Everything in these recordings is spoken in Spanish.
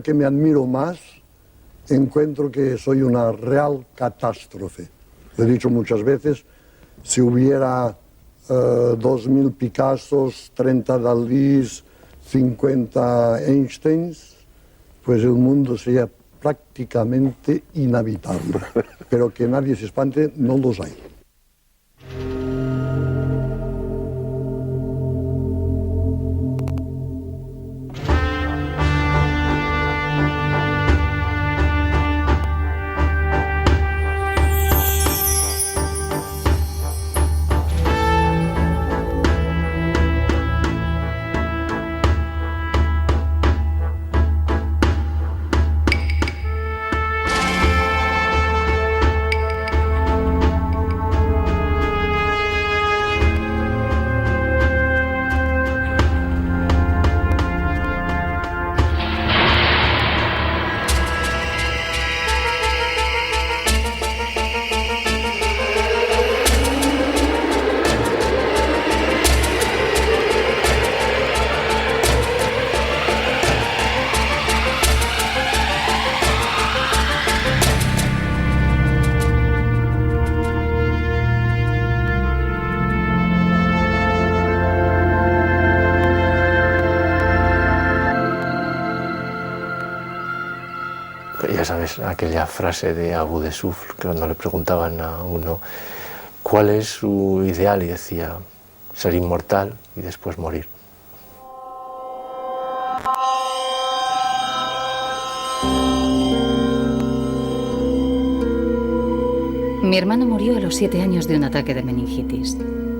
Que me admiro más, encuentro que soy una real catástrofe. Lo he dicho muchas veces, si hubiera 2000 Picassos, 30 Dalís, 50 Einsteins, pues el mundo sería prácticamente inhabitable. Pero que nadie se espante, no los hay. Ya sabes, aquella frase de Abu de Sufl, que cuando le preguntaban a uno cuál es su ideal, y decía ser inmortal y después morir. Mi hermano murió a los 7 años de un ataque de meningitis,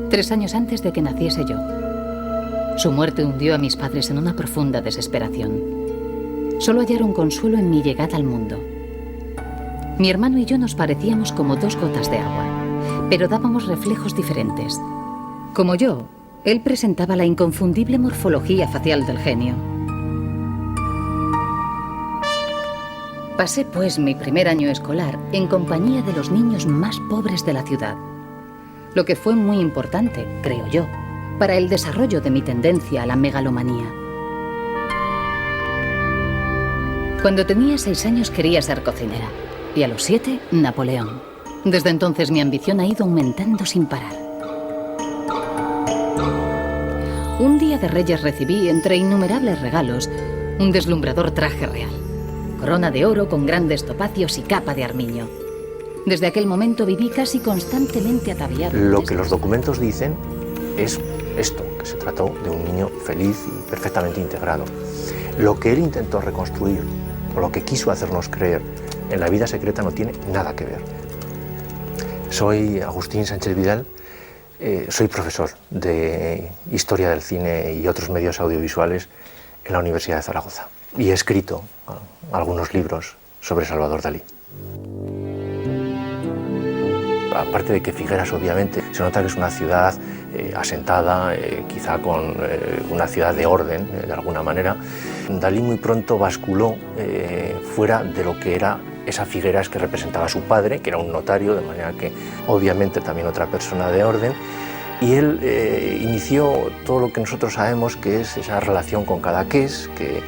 3 años antes de que naciese yo. Su muerte hundió a mis padres en una profunda desesperación. Solo hallaron consuelo en mi llegada al mundo. Mi hermano y yo nos parecíamos como 2 gotas de agua, pero dábamos reflejos diferentes. Como yo, él presentaba la inconfundible morfología facial del genio. Pasé, pues, mi primer año escolar en compañía de los niños más pobres de la ciudad, lo que fue muy importante, creo yo, para el desarrollo de mi tendencia a la megalomanía. Cuando tenía 6 años quería ser cocinera y a los 7, Napoleón. Desde entonces mi ambición ha ido aumentando sin parar. Un día de Reyes recibí, entre innumerables regalos, un deslumbrador traje real. Corona de oro con grandes topacios y capa de armiño. Desde aquel momento viví casi constantemente ataviado. Lo que los documentos dicen es esto, que se trató de un niño feliz y perfectamente integrado. Lo que él intentó reconstruir, o lo que quiso hacernos creer en la vida secreta, no tiene nada que ver. Soy Agustín Sánchez Vidal, soy profesor de Historia del Cine y otros medios audiovisuales en la Universidad de Zaragoza y he escrito algunos libros sobre Salvador Dalí. Aparte de que Figueras, obviamente, se nota que es una ciudad asentada, quizá con una ciudad de orden, de alguna manera. Dalí muy pronto basculó fuera de lo que era esa Figueras que representaba a su padre, que era un notario, de manera que obviamente también otra persona de orden, y él inició todo lo que nosotros sabemos que es esa relación con Cadaqués, que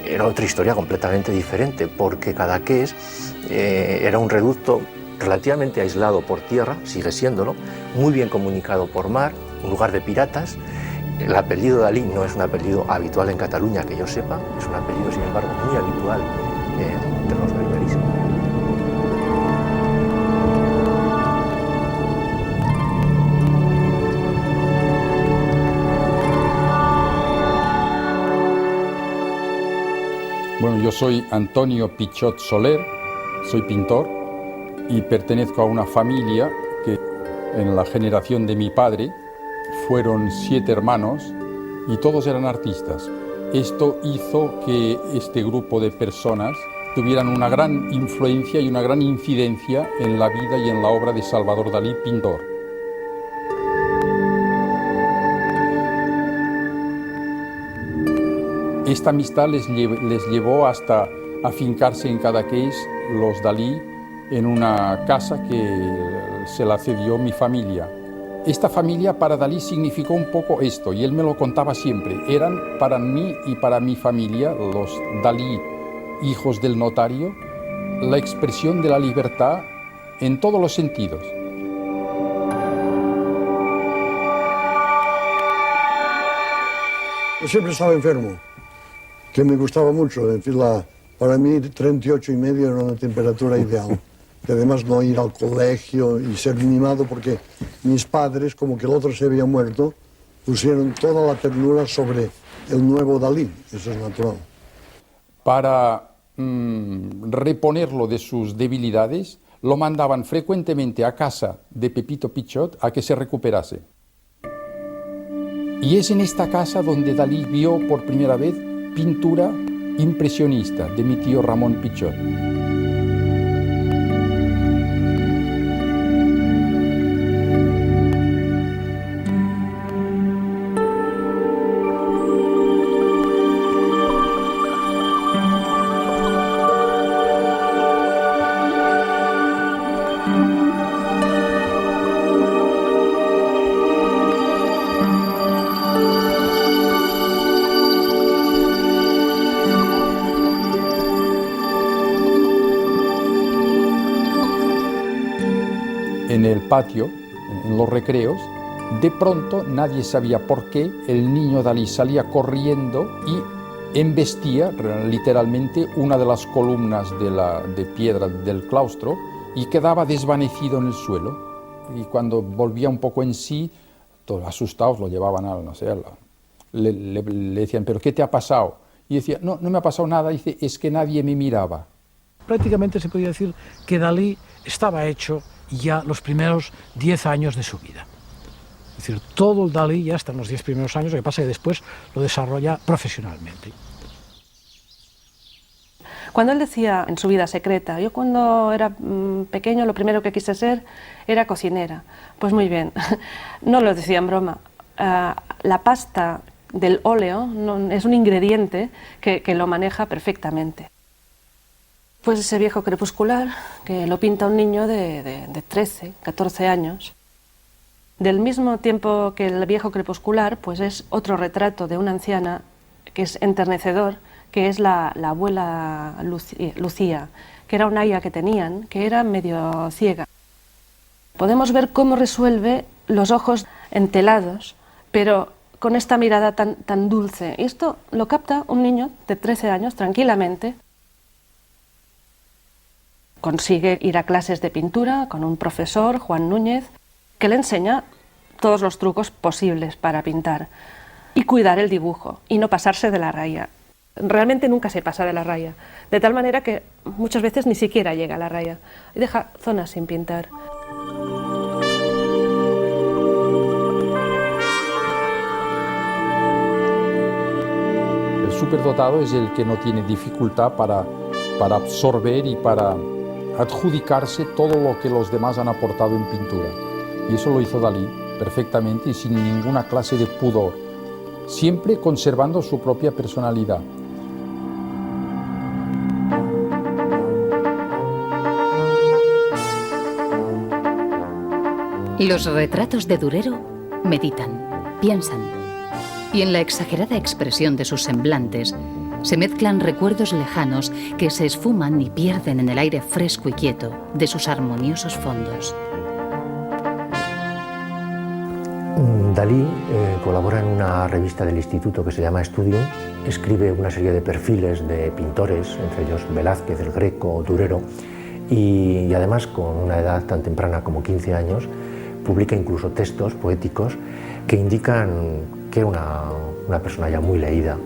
era otra historia completamente diferente, porque Cadaqués era un reducto relativamente aislado por tierra, sigue siéndolo, muy bien comunicado por mar, un lugar de piratas. El apellido Dalí no es un apellido habitual en Cataluña, que yo sepa, es un apellido, sin embargo, muy habitual entre los berberis. Bueno, yo soy Antonio Pichot Soler, soy pintor y pertenezco a una familia que en la generación de mi padre fueron 7 hermanos y todos eran artistas. Esto hizo que este grupo de personas tuvieran una gran influencia y una gran incidencia en la vida y en la obra de Salvador Dalí, pintor. Esta amistad les llevó hasta afincarse en Cadaqués, los Dalí, en una casa que se la cedió mi familia. Esta familia para Dalí significó un poco esto, y él me lo contaba siempre. Eran para mí y para mi familia, los Dalí hijos del notario, la expresión de la libertad en todos los sentidos. Yo siempre estaba enfermo, que me gustaba mucho. En fin, para mí 38,5 era una temperatura ideal. Y además no ir al colegio y ser mimado porque mis padres, como que el otro se había muerto, pusieron toda la ternura sobre el nuevo Dalí. Eso es natural. Para reponerlo de sus debilidades, lo mandaban frecuentemente a casa de Pepito Pichot a que se recuperase. Y es en esta casa donde Dalí vio por primera vez pintura impresionista de mi tío Ramón Pichot. En el patio, en los recreos, de pronto nadie sabía por qué el niño Dalí salía corriendo y embestía literalmente una de las columnas de piedra del claustro y quedaba desvanecido en el suelo. Y cuando volvía un poco en sí, todos asustados lo llevaban a, no sé, le decían, ¿pero qué te ha pasado? Y decía, no me ha pasado nada, dice, es que nadie me miraba. Prácticamente se podía decir que Dalí estaba hecho ya los primeros 10 años de su vida. Es decir, todo el Dalí ya está en los 10 primeros años, lo que pasa es que después lo desarrolla profesionalmente. Cuando él decía en su vida secreta, yo cuando era pequeño lo primero que quise ser era cocinera, pues muy bien, no lo decía en broma. La pasta del óleo es un ingrediente que lo maneja perfectamente. Pues ese viejo crepuscular, que lo pinta un niño de 13, 14 años. Del mismo tiempo que el viejo crepuscular, pues es otro retrato de una anciana que es enternecedor, que es la abuela Lucía, que era una hija que tenían, que era medio ciega. Podemos ver cómo resuelve los ojos entelados, pero con esta mirada tan dulce. Y esto lo capta un niño de 13 años tranquilamente. Consigue ir a clases de pintura con un profesor, Juan Núñez, que le enseña todos los trucos posibles para pintar y cuidar el dibujo y no pasarse de la raya. Realmente nunca se pasa de la raya, de tal manera que muchas veces ni siquiera llega a la raya y deja zonas sin pintar. El superdotado es el que no tiene dificultad para absorber y para adjudicarse todo lo que los demás han aportado en pintura. Y eso lo hizo Dalí perfectamente y sin ninguna clase de pudor, siempre conservando su propia personalidad. Los retratos de Durero meditan, piensan, y en la exagerada expresión de sus semblantes se mezclan recuerdos lejanos que se esfuman y pierden en el aire fresco y quieto de sus armoniosos fondos. Dalí colabora en una revista del instituto que se llama Estudium, escribe una serie de perfiles de pintores, entre ellos Velázquez, El Greco, Durero, y además con una edad tan temprana como 15 años, publica incluso textos poéticos que indican que era una persona ya muy leída,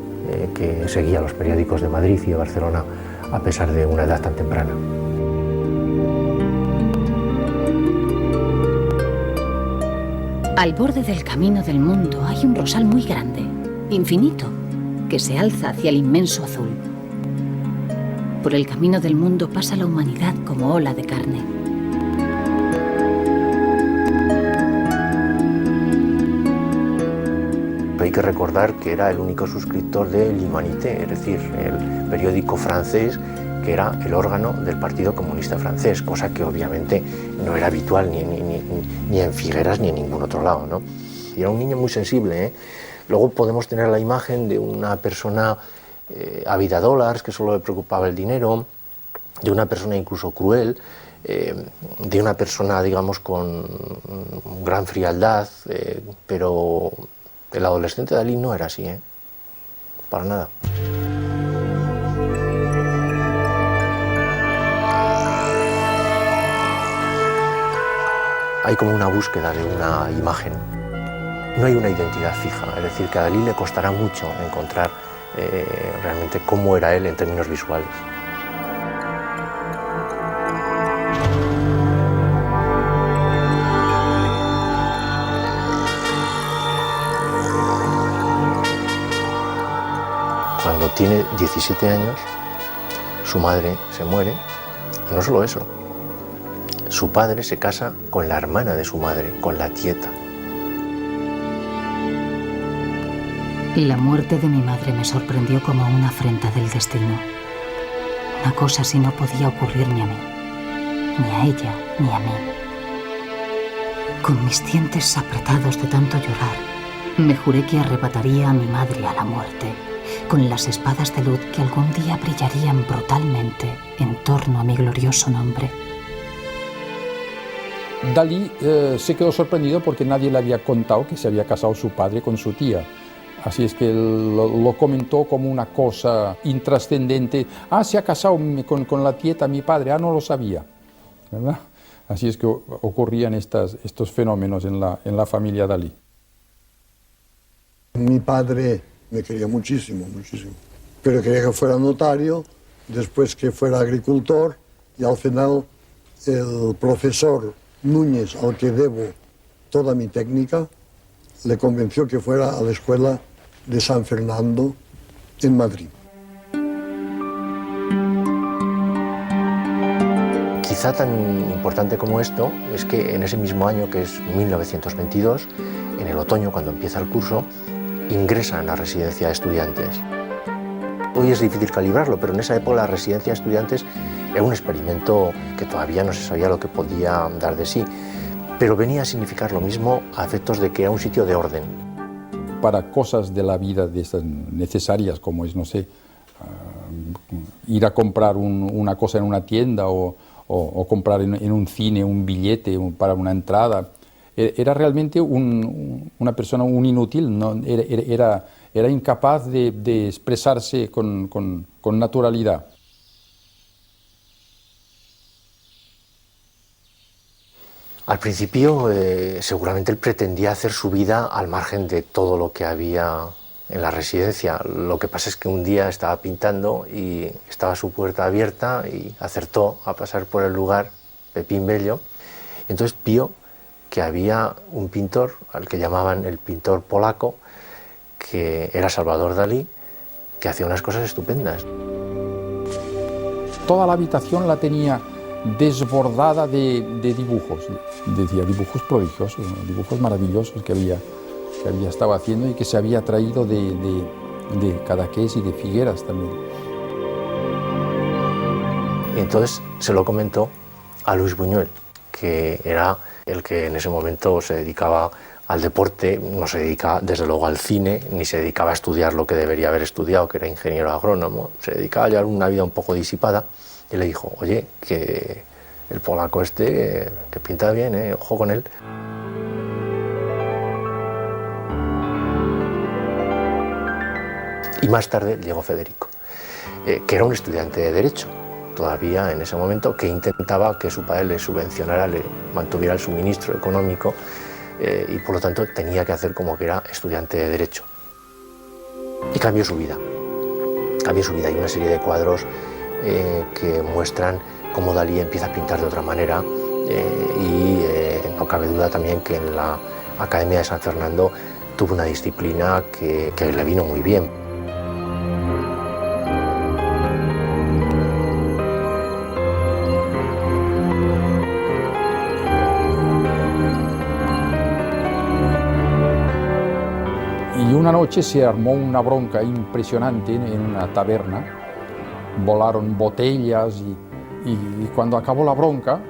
que seguía los periódicos de Madrid y de Barcelona a pesar de una edad tan temprana. Al borde del camino del mundo hay un rosal muy grande, infinito, que se alza hacia el inmenso azul. Por el camino del mundo pasa la humanidad como ola de carne. Hay que recordar que era el único suscriptor de l'Humanité, es decir, el periódico francés que era el órgano del Partido Comunista Francés, cosa que obviamente no era habitual ni en Figueras ni en ningún otro lado, ¿no? Y era un niño muy sensible, ¿eh? Luego podemos tener la imagen de una persona a vida dólares, que solo le preocupaba el dinero, de una persona incluso cruel, de una persona, digamos, con gran frialdad, pero el adolescente Dalí no era así, para nada. Hay como una búsqueda de una imagen. No hay una identidad fija, es decir, que a Dalí le costará mucho encontrar realmente cómo era él en términos visuales. Cuando tiene 17 años, su madre se muere, y no solo eso, su padre se casa con la hermana de su madre, con la tieta. La muerte de mi madre me sorprendió como una afrenta del destino. Una cosa así no podía ocurrir ni a mí, ni a ella, ni a mí. Con mis dientes apretados de tanto llorar, me juré que arrebataría a mi madre a la muerte, con las espadas de luz que algún día brillarían brutalmente en torno a mi glorioso nombre. Dalí se quedó sorprendido porque nadie le había contado que se había casado su padre con su tía. Así es que lo comentó como una cosa intrascendente. Ah, se ha casado con la tieta mi padre, ah, no lo sabía, ¿verdad? Así es que ocurrían estos fenómenos en la familia Dalí. Mi padre me quería muchísimo, muchísimo, pero quería que fuera notario, después que fuera agricultor, y al final el profesor Núñez, al que debo toda mi técnica, le convenció que fuera a la escuela de San Fernando en Madrid. Quizá tan importante como esto es que en ese mismo año, que es 1922, en el otoño, cuando empieza el curso, ingresa en la residencia de estudiantes. Hoy es difícil calibrarlo, pero en esa época la residencia de estudiantes era un experimento que todavía no se sabía lo que podía dar de sí, pero venía a significar lo mismo a efectos de que era un sitio de orden. Para cosas de la vida de estas necesarias, como es, no sé, ir a comprar una cosa en una tienda o comprar en un cine un billete para una entrada, era realmente una persona, un inútil, ¿no? Era incapaz de expresarse con naturalidad. Al principio, seguramente él pretendía hacer su vida al margen de todo lo que había en la residencia. Lo que pasa es que un día estaba pintando y estaba su puerta abierta y acertó a pasar por el lugar Pepín Bello. Entonces vio que había un pintor, al que llamaban el pintor polaco, que era Salvador Dalí, que hacía unas cosas estupendas. Toda la habitación la tenía desbordada de dibujos, decía dibujos prodigiosos, ¿no? Dibujos maravillosos que había estado haciendo y que se había traído de Cadaqués y de Figueras también. Y entonces se lo comentó a Luis Buñuel, que era el que en ese momento se dedicaba al deporte, no se dedicaba desde luego al cine, ni se dedicaba a estudiar lo que debería haber estudiado, que era ingeniero agrónomo, se dedicaba a llevar una vida un poco disipada, y le dijo, oye, que el polaco este, que pinta bien, ojo con él. Y más tarde llegó Federico, que era un estudiante de Derecho, todavía en ese momento, que intentaba que su padre le subvencionara, le mantuviera el suministro económico, y por lo tanto tenía que hacer como que era estudiante de Derecho. Y cambió su vida. Hay una serie de cuadros que muestran cómo Dalí empieza a pintar de otra manera, y no cabe duda también que en la Academia de San Fernando tuvo una disciplina que le vino muy bien. Y una noche se armó una bronca impresionante en una taberna, volaron botellas y cuando acabó la bronca,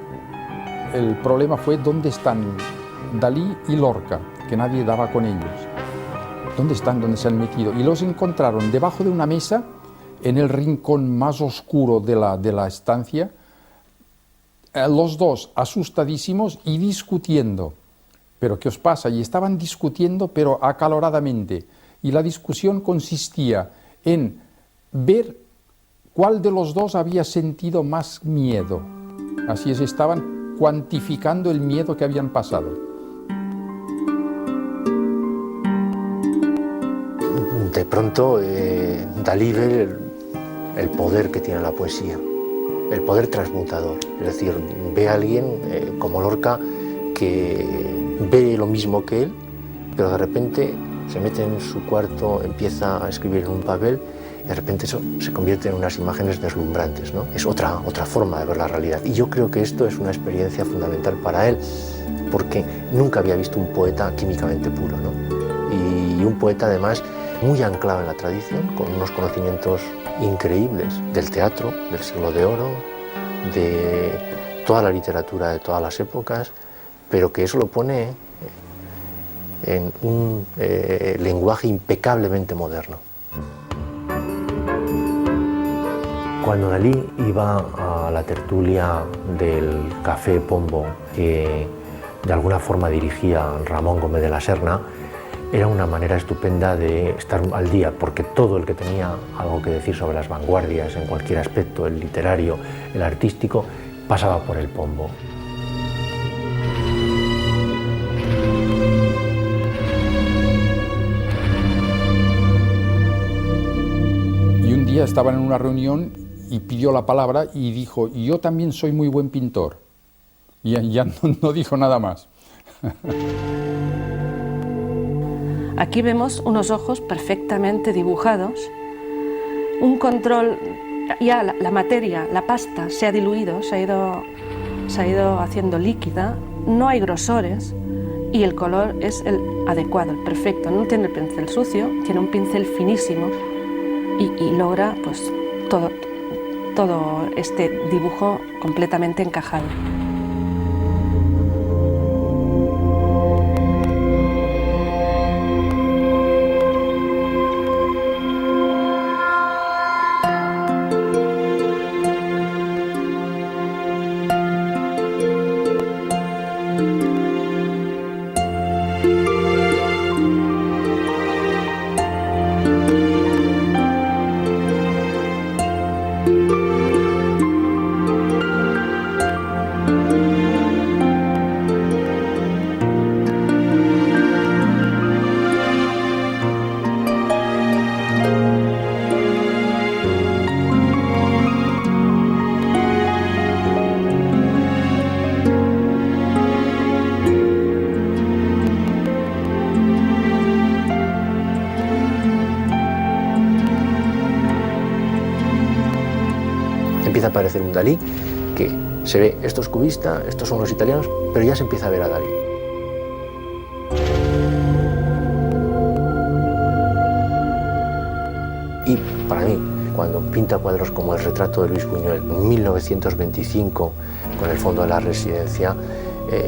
el problema fue dónde están Dalí y Lorca, que nadie daba con ellos. ¿Dónde están? ¿Dónde se han metido? Y los encontraron debajo de una mesa en el rincón más oscuro de la estancia, los dos asustadísimos y discutiendo. ¿Pero qué os pasa? Y estaban discutiendo, pero acaloradamente. Y la discusión consistía en ver cuál de los dos había sentido más miedo. Así es, estaban cuantificando el miedo que habían pasado. De pronto, Dalí ve el poder que tiene la poesía, el poder transmutador. Es decir, ve a alguien como Lorca que ve lo mismo que él, pero de repente se mete en su cuarto, empieza a escribir en un papel y de repente eso se convierte en unas imágenes deslumbrantes, ¿no? Es otra forma de ver la realidad. Y yo creo que esto es una experiencia fundamental para él, porque nunca había visto un poeta químicamente puro, ¿no? Y un poeta además muy anclado en la tradición, con unos conocimientos increíbles del teatro, del siglo de oro, de toda la literatura de todas las épocas, pero que eso lo pone en un lenguaje impecablemente moderno. Cuando Dalí iba a la tertulia del Café Pombo, que de alguna forma dirigía Ramón Gómez de la Serna, era una manera estupenda de estar al día, porque todo el que tenía algo que decir sobre las vanguardias en cualquier aspecto, el literario, el artístico, pasaba por el Pombo. Y un día estaban en una reunión y pidió la palabra y dijo: yo también soy muy buen pintor. Y ya no dijo nada más. Aquí vemos unos ojos perfectamente dibujados, un control, ya la materia, la pasta se ha diluido, se ha ido haciendo líquida, no hay grosores y el color es el adecuado, el perfecto. No tiene el pincel sucio, tiene un pincel finísimo y logra pues todo este dibujo completamente encajado. Empieza a aparecer un Dalí que se ve, esto es cubista, estos son los italianos, pero ya se empieza a ver a Dalí. Y para mí, cuando pinta cuadros como el retrato de Luis Buñuel en 1925 con el fondo de la residencia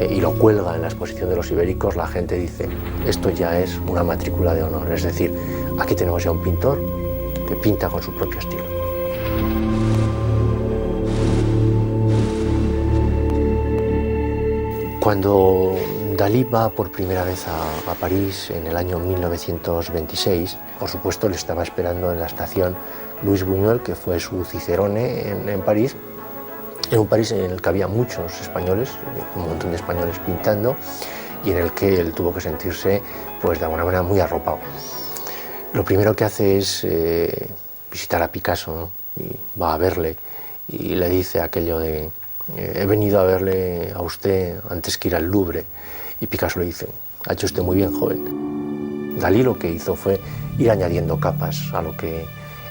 y lo cuelga en la exposición de los ibéricos, la gente dice, esto ya es una matrícula de honor. Es decir, aquí tenemos ya un pintor que pinta con su propio estilo. Cuando Dalí va por primera vez a París en el año 1926, por supuesto le estaba esperando en la estación Luis Buñuel, que fue su cicerone en París, en un París en el que había muchos españoles, un montón de españoles pintando, y en el que él tuvo que sentirse, pues de alguna manera, muy arropado. Lo primero que hace es visitar a Picasso, ¿no? Y va a verle y le dice aquello de he venido a verle a usted antes que ir al Louvre. Y Picasso le dice, ha hecho usted muy bien, joven. Dalí lo que hizo fue ir añadiendo capas a lo que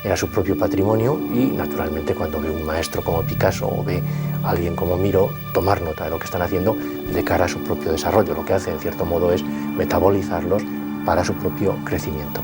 era su propio patrimonio y, naturalmente, cuando ve un maestro como Picasso o ve a alguien como Miró, tomar nota de lo que están haciendo de cara a su propio desarrollo. Lo que hace, en cierto modo, es metabolizarlos para su propio crecimiento.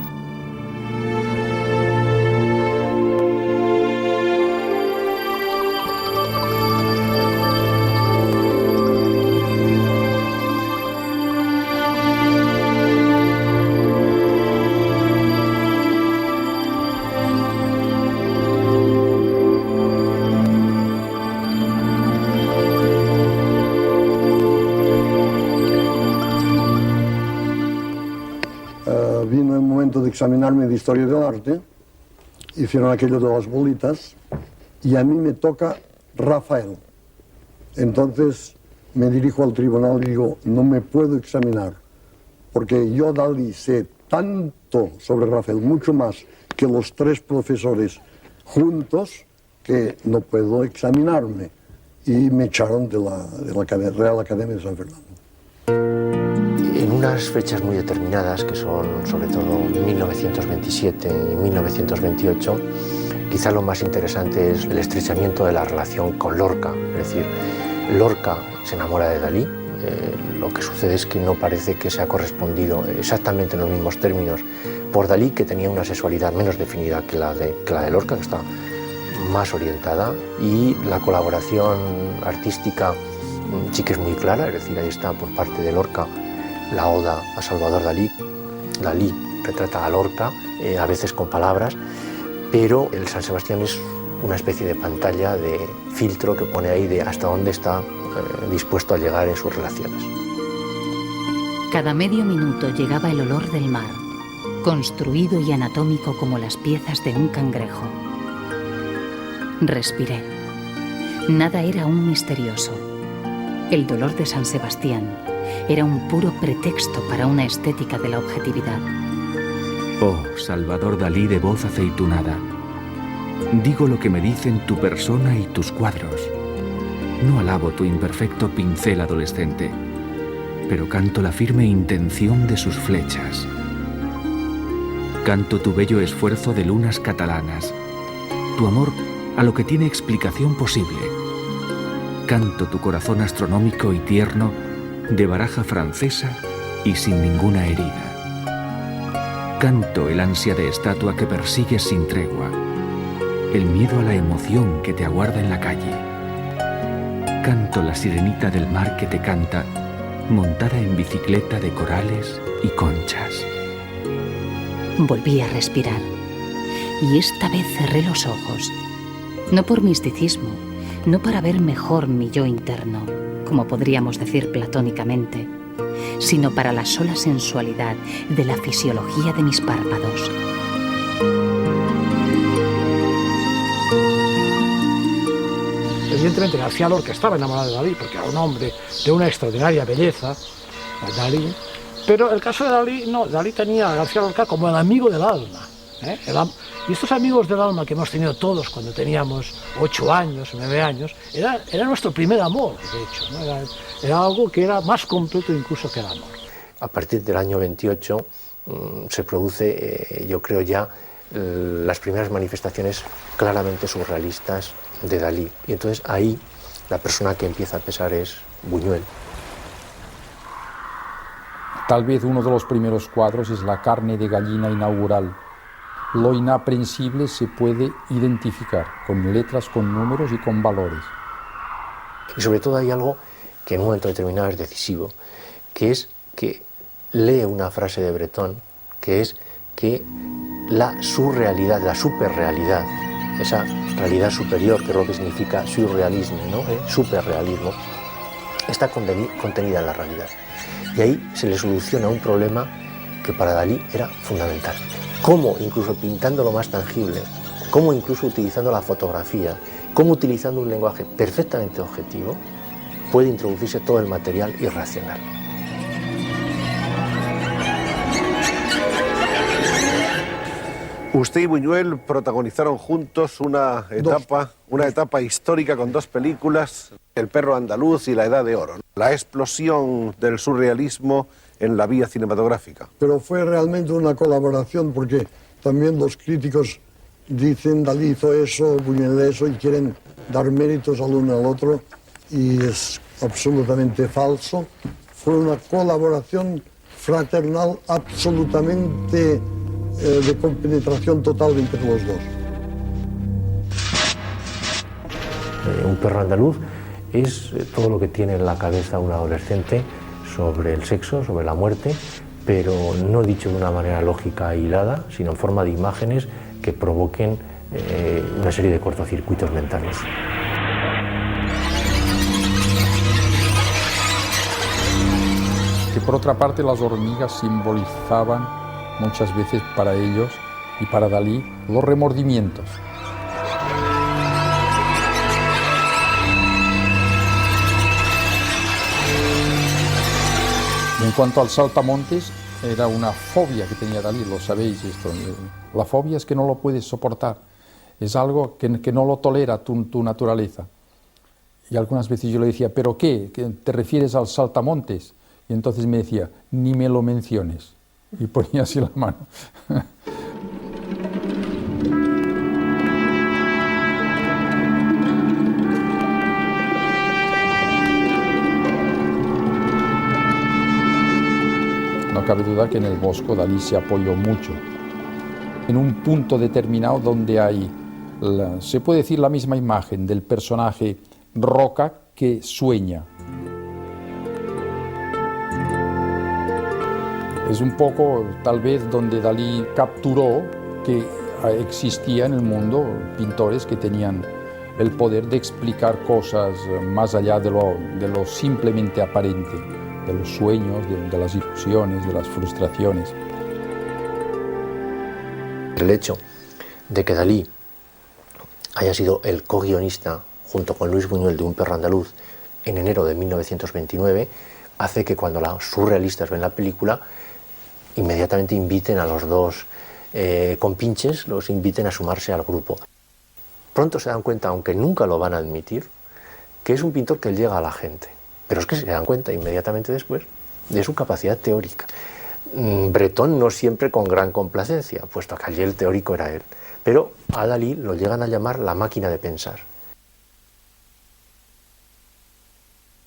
examinarme de Historia del Arte, hicieron aquello de las bolitas, y a mí me toca Rafael. Entonces me dirijo al tribunal y digo, no me puedo examinar, porque yo, Dalí, sé tanto sobre Rafael, mucho más que los 3 profesores juntos, que no puedo examinarme. Y me echaron de la Real Academia de San Fernando. En unas fechas muy determinadas, que son sobre todo 1927 y 1928, quizá lo más interesante es el estrechamiento de la relación con Lorca. Es decir, Lorca se enamora de Dalí. Lo que sucede es que no parece que se ha correspondido exactamente en los mismos términos por Dalí, que tenía una sexualidad menos definida que la de Lorca, que está más orientada, y la colaboración artística sí que es muy clara. Es decir, ahí está por parte de Lorca la oda a Salvador Dalí. Dalí retrata a Lorca, a veces con palabras, pero el San Sebastián es una especie de pantalla de filtro que pone ahí de hasta dónde está dispuesto a llegar en sus relaciones. Cada medio minuto llegaba el olor del mar, construido y anatómico como las piezas de un cangrejo. Respiré. Nada era aún misterioso. El dolor de San Sebastián era un puro pretexto para una estética de la objetividad. Oh, Salvador Dalí de voz aceitunada, digo lo que me dicen tu persona y tus cuadros. No alabo tu imperfecto pincel adolescente, pero canto la firme intención de sus flechas. Canto tu bello esfuerzo de lunas catalanas, tu amor a lo que tiene explicación posible. Canto tu corazón astronómico y tierno de baraja francesa y sin ninguna herida. Canto el ansia de estatua que persigues sin tregua, el miedo a la emoción que te aguarda en la calle. Canto la sirenita del mar que te canta, montada en bicicleta de corales y conchas. Volví a respirar, y esta vez cerré los ojos. No por misticismo, no para ver mejor mi yo interno, como podríamos decir platónicamente, sino para la sola sensualidad de la fisiología de mis párpados. Evidentemente García Lorca estaba enamorado de Dalí, porque era un hombre de una extraordinaria belleza, Dalí, pero el caso de Dalí, no, Dalí tenía a García Lorca como el amigo del alma. Y estos amigos del alma que hemos tenido todos cuando teníamos 8 años, 9 años, era nuestro primer amor, de hecho, ¿no? Era algo que era más completo incluso que el amor. A partir del año 28 se produce, yo creo ya, las primeras manifestaciones claramente surrealistas de Dalí. Y entonces ahí la persona que empieza a pesar es Buñuel. Tal vez uno de los primeros cuadros es la carne de gallina inaugural. Lo inaprensible se puede identificar con letras, con números y con valores. Y sobre todo hay algo que en un momento determinado es decisivo, que es que lee una frase de Breton, que es que la surrealidad, la superrealidad, esa realidad superior, que es lo que significa surrealismo, ¿no? Superrealismo, está contenida en la realidad. Y ahí se le soluciona un problema que para Dalí era fundamental. Cómo, incluso pintando lo más tangible, cómo incluso utilizando la fotografía, cómo utilizando un lenguaje perfectamente objetivo, puede introducirse todo el material irracional. Usted y Buñuel protagonizaron juntos una etapa histórica con 2 películas, El perro andaluz y La Edad de Oro. La explosión del surrealismo en la vía cinematográfica. Pero fue realmente una colaboración, porque también los críticos dicen Dalí hizo eso, Buñuel eso, y quieren dar méritos al uno al otro, y es absolutamente falso. Fue una colaboración fraternal absolutamente de compenetración total entre los dos. Un perro andaluz es todo lo que tiene en la cabeza un adolescente sobre el sexo, sobre la muerte, pero no dicho de una manera lógica e hilada, sino en forma de imágenes que provoquen una serie de cortocircuitos mentales. Que por otra parte las hormigas simbolizaban muchas veces para ellos y para Dalí los remordimientos. Y en cuanto al saltamontes, era una fobia que tenía Dalí, lo sabéis esto. La fobia es que no lo puedes soportar, es algo que no lo tolera tu naturaleza. Y algunas veces yo le decía, ¿pero qué? ¿Te refieres al saltamontes? Y entonces me decía, ni me lo menciones. Y ponía así la mano. No cabe duda que en el Bosco Dalí se apoyó mucho. En un punto determinado donde hay, se puede decir, la misma imagen del personaje Roca que sueña. Es un poco, tal vez, donde Dalí capturó que existía en el mundo pintores que tenían el poder de explicar cosas más allá de lo simplemente aparente, de los sueños, de las ilusiones, de las frustraciones. El hecho de que Dalí haya sido el co-guionista junto con Luis Buñuel de Un perro andaluz en enero de 1929 hace que cuando los surrealistas ven la película inmediatamente inviten a los dos compinches, los inviten a sumarse al grupo. Pronto se dan cuenta, aunque nunca lo van a admitir, que es un pintor que llega a la gente, pero es que se dan cuenta inmediatamente después de su capacidad teórica. Breton no siempre con gran complacencia, puesto que allí el teórico era él, pero a Dalí lo llegan a llamar la máquina de pensar.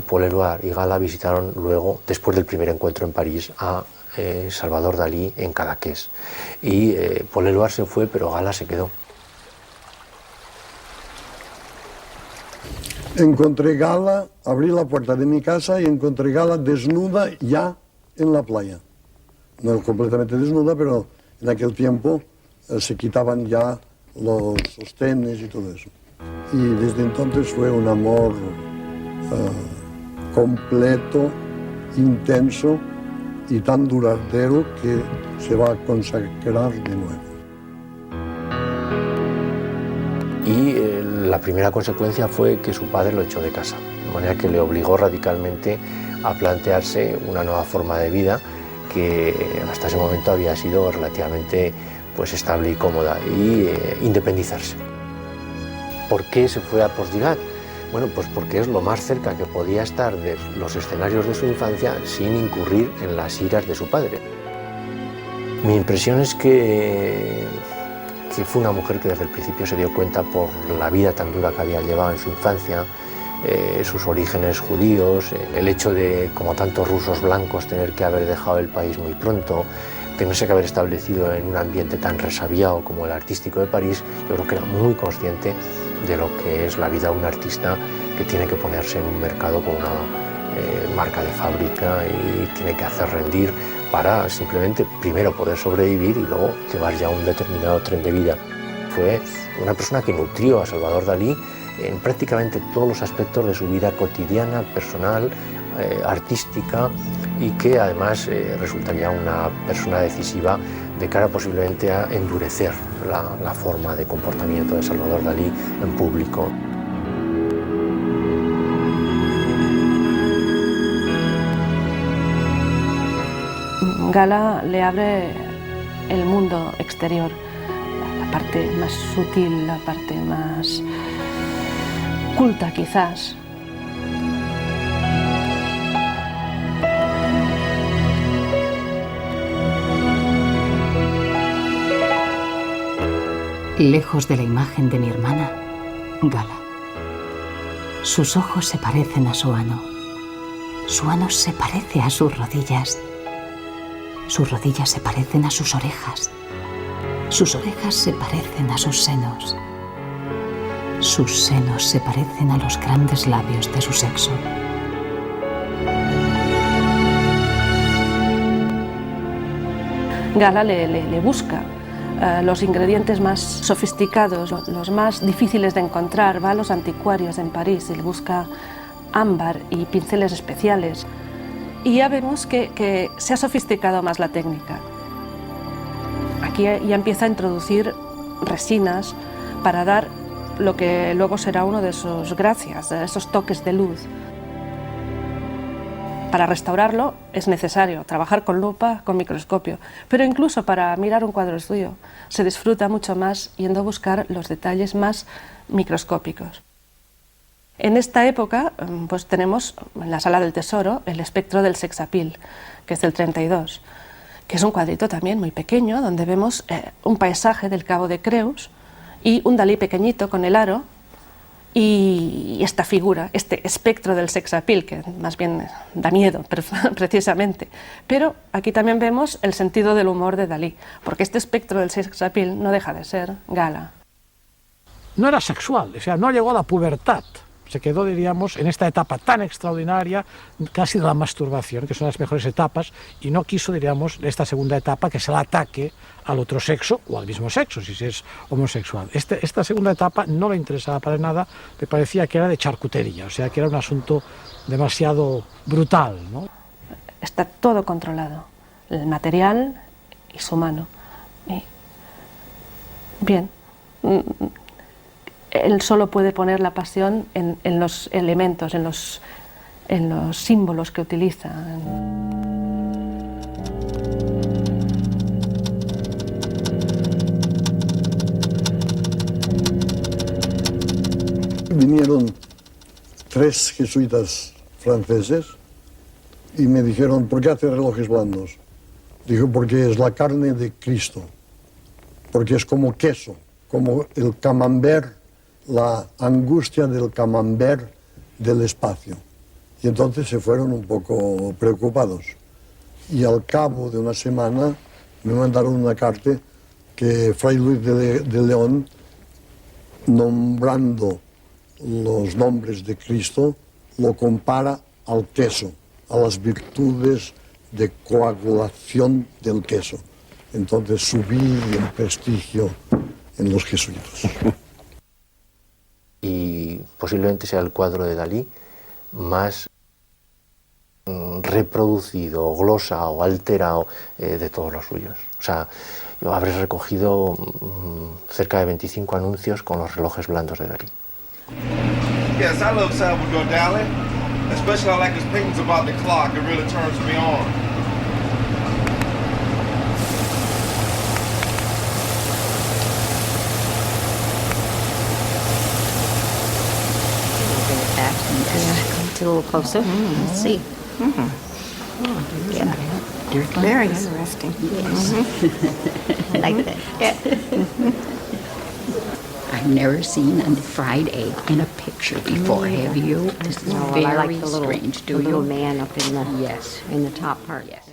Paul Éluard y Gala visitaron luego, después del primer encuentro en París, a Salvador Dalí en Cadaqués. Y Paul Éluard se fue, pero Gala se quedó. Encontré Gala, abrí la puerta de mi casa y encontré Gala desnuda ya en la playa. No completamente desnuda, pero en aquel tiempo se quitaban ya los sostenes y todo eso. Y desde entonces fue un amor completo, intenso y tan duradero que se va a consagrar de nuevo. Y la primera consecuencia fue que su padre lo echó de casa, de manera que le obligó radicalmente a plantearse una nueva forma de vida que hasta ese momento había sido relativamente estable y cómoda, y independizarse. ¿Por qué se fue a Portllgat? Bueno, pues porque es lo más cerca que podía estar de los escenarios de su infancia sin incurrir en las iras de su padre. Mi impresión es que fue una mujer que desde el principio se dio cuenta, por la vida tan dura que había llevado en su infancia, sus orígenes judíos, el hecho de, como tantos rusos blancos, tener que haber dejado el país muy pronto, tenerse que haber establecido en un ambiente tan resabiado como el artístico de París. Yo creo que era muy consciente de lo que es la vida de un artista que tiene que ponerse en un mercado con una marca de fábrica y tiene que hacer rendir para simplemente primero poder sobrevivir y luego llevar ya un determinado tren de vida. Fue una persona que nutrió a Salvador Dalí en prácticamente todos los aspectos de su vida cotidiana, personal, artística, y que además resultaría una persona decisiva de cara posiblemente a endurecer la forma de comportamiento de Salvador Dalí en público. Gala le abre el mundo exterior, la parte más sutil, la parte más culta quizás. Lejos de la imagen de mi hermana, Gala. Sus ojos se parecen a su ano. Su ano se parece a sus rodillas. Sus rodillas se parecen a sus orejas. Sus orejas se parecen a sus senos. Sus senos se parecen a los grandes labios de su sexo. Gala le busca los ingredientes más sofisticados, los más difíciles de encontrar. Va a los anticuarios en París y le busca ámbar y pinceles especiales. Y ya vemos que se ha sofisticado más la técnica. aquí ya empieza a introducir resinas para dar lo que luego será uno de sus gracias, de esos toques de luz. Para restaurarlo es necesario trabajar con lupa, con microscopio, pero incluso para mirar un cuadro suyo se disfruta mucho más yendo a buscar los detalles más microscópicos. En esta época pues tenemos en la Sala del Tesoro el espectro del sex appeal, que es del 32, que es un cuadrito también muy pequeño donde vemos un paisaje del Cabo de Creus y un Dalí pequeñito con el aro y esta figura, este espectro del sex appeal, que más bien da miedo precisamente. Pero aquí también vemos el sentido del humor de Dalí, porque este espectro del sex appeal no deja de ser Gala. No era sexual, o sea, no llegó a la pubertad. Se quedó, diríamos, en esta etapa tan extraordinaria, casi de la masturbación, que son las mejores etapas, y no quiso, diríamos, esta segunda etapa, que es el ataque al otro sexo, o al mismo sexo, si se es homosexual. Esta segunda etapa no le interesaba para nada, le parecía que era de charcutería, o sea, que era un asunto demasiado brutal, ¿no? Está todo controlado, el material y su mano. Y... bien. Él solo puede poner la pasión en los elementos, en los símbolos que utiliza. Vinieron 3 jesuitas franceses y me dijeron, ¿por qué hace relojes blandos? Dijo, porque es la carne de Cristo, porque es como queso, como el camembert, la angustia del camembert del espacio. Y entonces se fueron un poco preocupados. Y al cabo de una semana me mandaron una carta que Fray Luis de León, nombrando los nombres de Cristo, lo compara al queso, a las virtudes de coagulación del queso. Entonces subí en prestigio en los jesuitas. Y posiblemente sea el cuadro de Dalí más reproducido, glosa o alterado de todos los suyos. O sea, yo habré recogido cerca de 25 anuncios con los relojes blandos de Dalí. Yes, I love Salvador Dali. Especially I like his paintings about the clock. It really turns me on. A little closer. Let's see. Yeah. Very interesting. Yes. I like that. Yeah. I've never seen a fried egg in a picture before, have you? This is very I like the strange. Do little you? man up in the Yes. in the top part. Yes.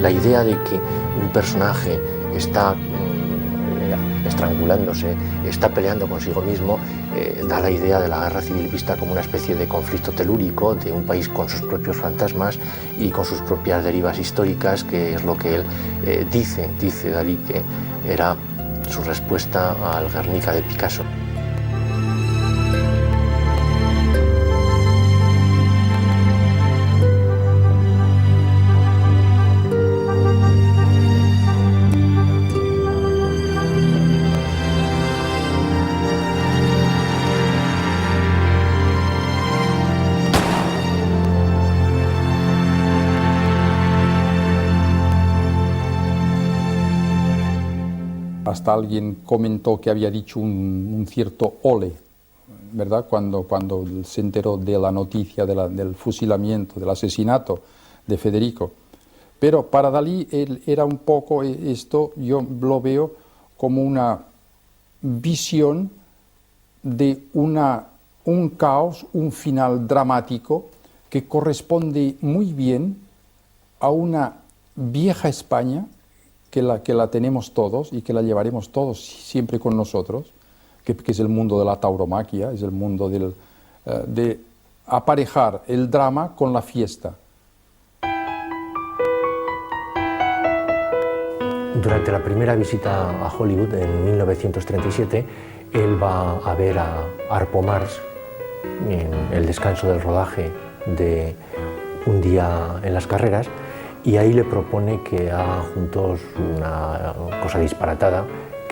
La idea de que un personaje está estrangulándose, está peleando consigo mismo, da la idea de la guerra civil vista como una especie de conflicto telúrico de un país con sus propios fantasmas y con sus propias derivas históricas, que es lo que él dice Dalí que era su respuesta al Guernica de Picasso. Hasta alguien comentó que había dicho un cierto ole, ¿verdad? Cuando se enteró de la noticia del fusilamiento, del asesinato de Federico. Pero para Dalí era un poco esto, yo lo veo como una visión de un caos, un final dramático que corresponde muy bien a una vieja España que la tenemos todos y que la llevaremos todos siempre con nosotros, que es el mundo de la tauromaquia, es el mundo de aparejar el drama con la fiesta. Durante la primera visita a Hollywood en 1937, él va a ver a Harpo Marx en el descanso del rodaje de Un día en las carreras, y ahí le propone que hagan juntos una cosa disparatada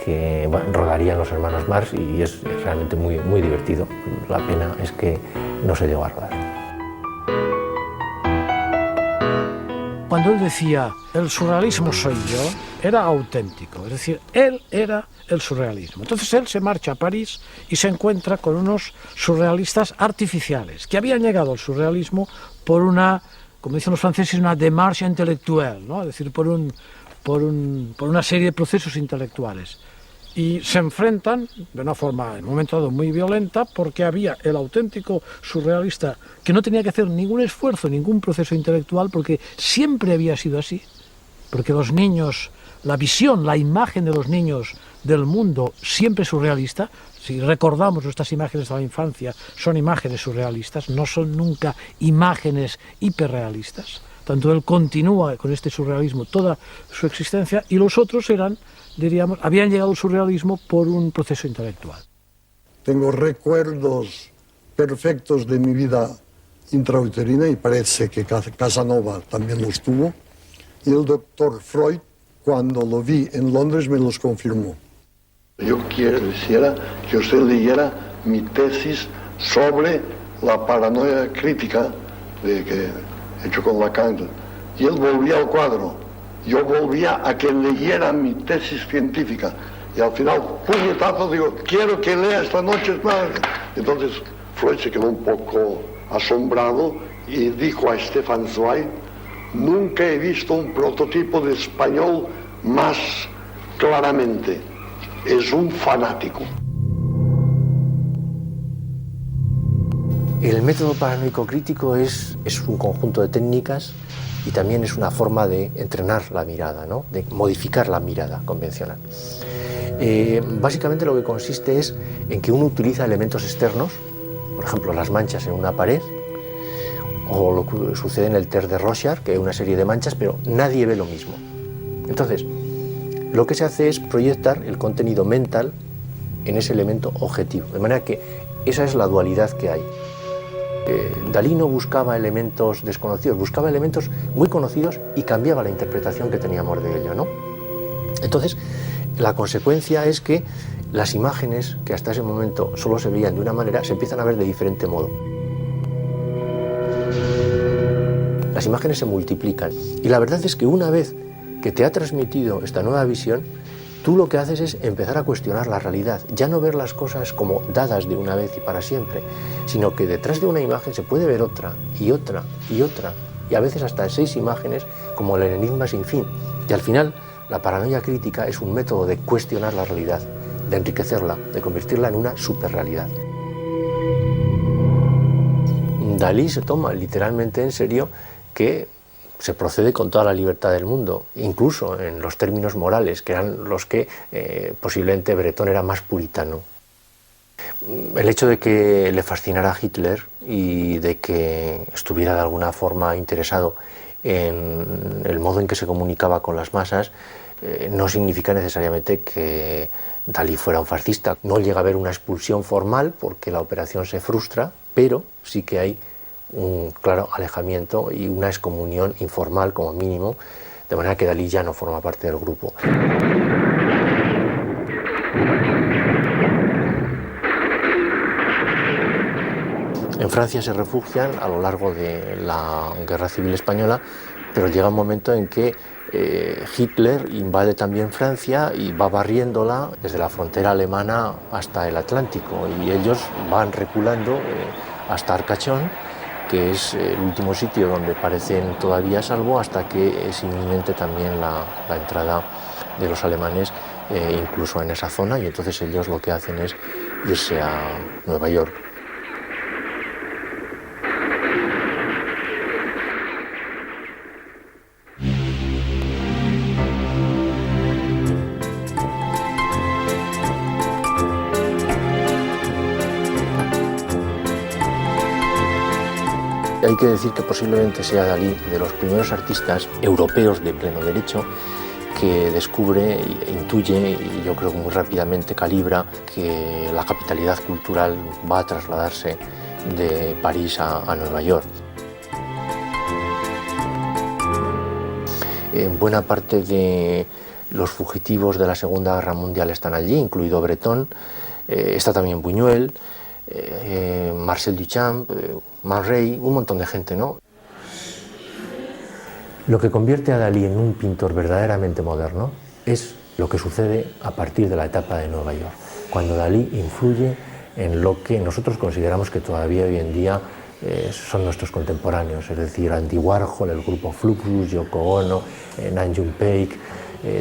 que rodarían los hermanos Marx, y es realmente muy divertido. La pena es que no se llegó a rodar. Cuando él decía, el surrealismo soy yo, era auténtico, es decir, él era el surrealismo. Entonces él se marcha a París y se encuentra con unos surrealistas artificiales, que habían llegado al surrealismo por una, como dicen los franceses, una démarche intelectuelle, ¿no? Es decir, por una serie de procesos intelectuales. Y se enfrentan de una forma, en un momento dado, muy violenta, porque había el auténtico surrealista que no tenía que hacer ningún esfuerzo, ningún proceso intelectual, porque siempre había sido así. Porque los niños, la visión, la imagen de los niños del mundo siempre es surrealista. Si recordamos nuestras imágenes de la infancia, son imágenes surrealistas, no son nunca imágenes hiperrealistas. Tanto él continúa con este surrealismo toda su existencia, y los otros eran, diríamos, habían llegado al surrealismo por un proceso intelectual. Tengo recuerdos perfectos de mi vida intrauterina, y parece que Casanova también los tuvo. Y el doctor Freud, cuando lo vi en Londres, me los confirmó. Yo quisiera que usted leyera mi tesis sobre la paranoia crítica que he hecho con Lacan. Y él volvía al cuadro. Yo volvía a que leyera mi tesis científica. Y al final, puñetazo, digo, quiero que lea esta noche. Entonces Freud se quedó un poco asombrado y dijo a Stefan Zweig: nunca he visto un prototipo de español más claramente. Es un fanático. El método paranoico crítico es un conjunto de técnicas y también es una forma de entrenar la mirada, ¿no? De modificar la mirada convencional. Básicamente lo que consiste es en que uno utiliza elementos externos, por ejemplo las manchas en una pared, o lo que sucede en el TER de Rorschach, que hay una serie de manchas, pero nadie ve lo mismo. Entonces, lo que se hace es proyectar el contenido mental en ese elemento objetivo, de manera que esa es la dualidad que hay. Dalí no buscaba elementos desconocidos, buscaba elementos muy conocidos y cambiaba la interpretación que teníamos de ello, ¿no? Entonces, la consecuencia es que las imágenes que hasta ese momento solo se veían de una manera, se empiezan a ver de diferente modo. Las imágenes se multiplican, y la verdad es que una vez que te ha transmitido esta nueva visión, tú lo que haces es empezar a cuestionar la realidad, ya no ver las cosas como dadas de una vez y para siempre, sino que detrás de una imagen se puede ver otra, y otra, y otra, y a veces hasta 6 imágenes, como el enigma sin fin. Y al final, la paranoia crítica es un método de cuestionar la realidad, de enriquecerla, de convertirla en una superrealidad. Dalí se toma literalmente en serio que se procede con toda la libertad del mundo, incluso en los términos morales, que eran los que posiblemente Breton era más puritano. El hecho de que le fascinara Hitler y de que estuviera de alguna forma interesado en el modo en que se comunicaba con las masas no significa necesariamente que Dalí fuera un fascista. No llega a haber una expulsión formal porque la operación se frustra, pero sí que hay un claro alejamiento y una excomunión informal como mínimo, de manera que Dalí ya no forma parte del grupo. En Francia se refugian a lo largo de la Guerra Civil Española, pero llega un momento en que Hitler invade también Francia y va barriéndola desde la frontera alemana hasta el Atlántico, y ellos van reculando hasta Arcachón, que es el último sitio donde parecen todavía a salvo, hasta que es inminente también la entrada de los alemanes incluso en esa zona, y entonces ellos lo que hacen es irse a Nueva York. Hay que decir que posiblemente sea Dalí de los primeros artistas europeos de pleno derecho que descubre, intuye y yo creo que muy rápidamente calibra que la capitalidad cultural va a trasladarse de París a Nueva York. Buena parte de los fugitivos de la Segunda Guerra Mundial están allí, incluido Breton, está también Buñuel, Marcel Duchamp, Man Ray, un montón de gente, ¿no? Lo que convierte a Dalí en un pintor verdaderamente moderno es lo que sucede a partir de la etapa de Nueva York, cuando Dalí influye en lo que nosotros consideramos que todavía hoy en día son nuestros contemporáneos, es decir, Andy Warhol, el grupo Fluxus, Yoko Ono, Nam June Paik,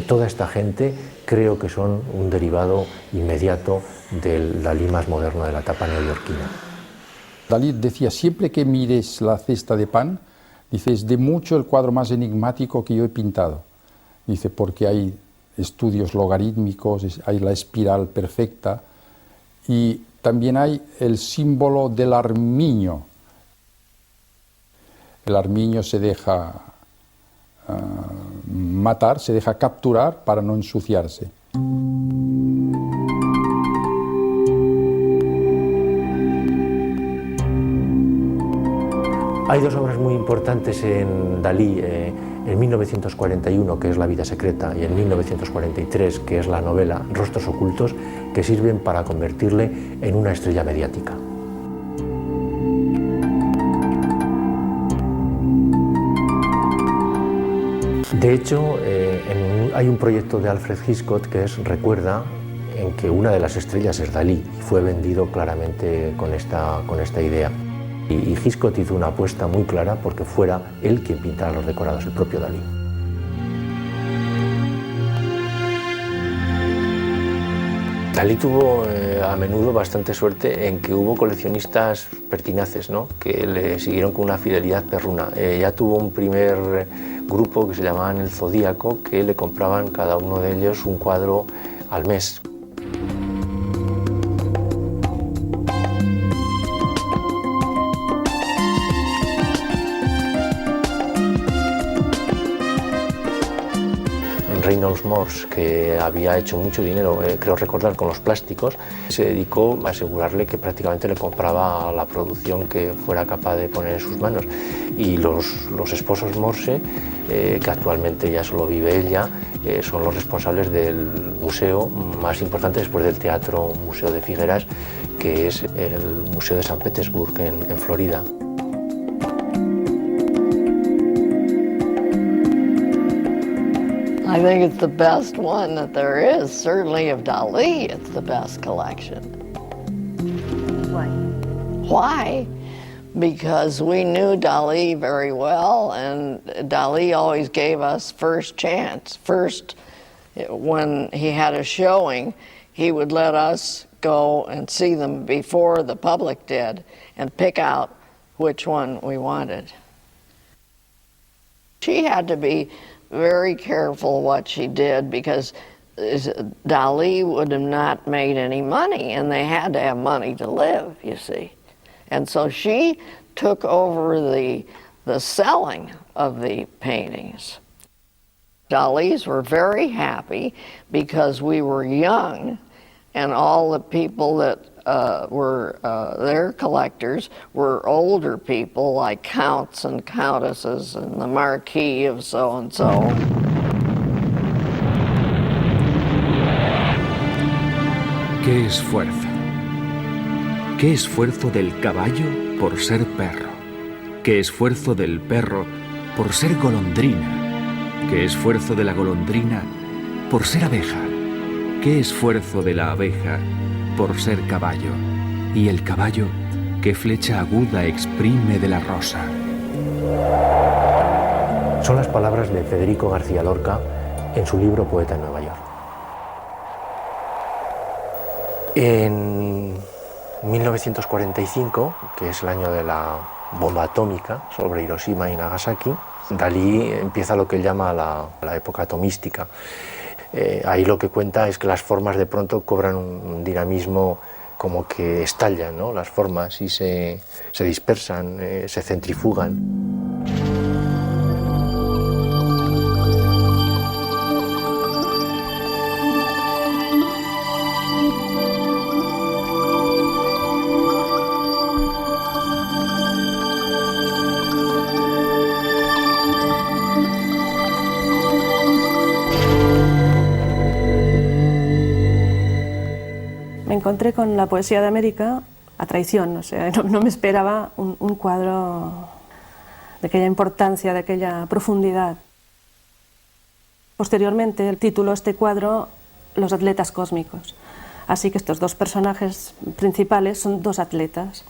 toda esta gente creo que son un derivado inmediato del Dalí más moderno de la etapa neoyorquina. Dalí decía, siempre que mires la cesta de pan, dice, es de mucho el cuadro más enigmático que yo he pintado. Dice, porque hay estudios logarítmicos, hay la espiral perfecta y también hay el símbolo del armiño. El armiño se deja matar, se deja capturar para no ensuciarse. Hay dos obras muy importantes en Dalí, en 1941, que es La vida secreta, y en 1943, que es la novela Rostros ocultos, que sirven para convertirle en una estrella mediática. De hecho, hay un proyecto de Alfred Hitchcock que es Recuerda, en que una de las estrellas es Dalí. Fue vendido claramente con esta idea. Y Hitchcock hizo una apuesta muy clara porque fuera él quien pintara los decorados, el propio Dalí. Dalí tuvo a menudo bastante suerte en que hubo coleccionistas pertinaces, ¿no?, que le siguieron con una fidelidad perruna. Ya tuvo un primer grupo que se llamaban el Zodíaco, que le compraban cada uno de ellos un cuadro al mes. Reynolds Morse, que había hecho mucho dinero, creo recordar, con los plásticos, se dedicó a asegurarle que prácticamente le compraba la producción que fuera capaz de poner en sus manos. Y los esposos Morse, que actualmente ya solo vive ella, son los responsables del museo más importante después del Teatro Museo de Figueras, que es el Museo de San Petersburg en Florida. I think it's the best one that there is. Certainly of Dalí, it's the best collection. Why? Why? Because we knew Dalí very well, and Dalí always gave us first chance. First, when he had a showing, he would let us go and see them before the public did and pick out which one we wanted. She had to be very careful what she did because Dalí would have not made any money, and they had to have money to live, you see. And so she took over the selling of the paintings. Dalís were very happy because we were young, and all the people that were their collectors were older people like counts and countesses and the marquis of so-and-so. ¿Qué esfuerzo? ¿Qué esfuerzo del caballo por ser perro? ¿Qué esfuerzo del perro por ser golondrina? ¿Qué esfuerzo de la golondrina por ser abeja? ¿Qué esfuerzo de la abeja por ser caballo? Y el caballo, ¿qué flecha aguda exprime de la rosa? Son las palabras de Federico García Lorca en su libro Poeta en Nueva York. En 1945, que es el año de la bomba atómica sobre Hiroshima y Nagasaki, Dalí empieza lo que él llama la época atomística. Ahí lo que cuenta es que las formas de pronto cobran un dinamismo, como que estallan, ¿no?, las formas y se dispersan, se centrifugan. encontré con la poesía de América a traición, o sea, no me esperaba un cuadro de aquella importancia, de aquella profundidad. Posteriormente, el título de este cuadro, Los atletas cósmicos. Así que estos dos personajes principales son dos atletas.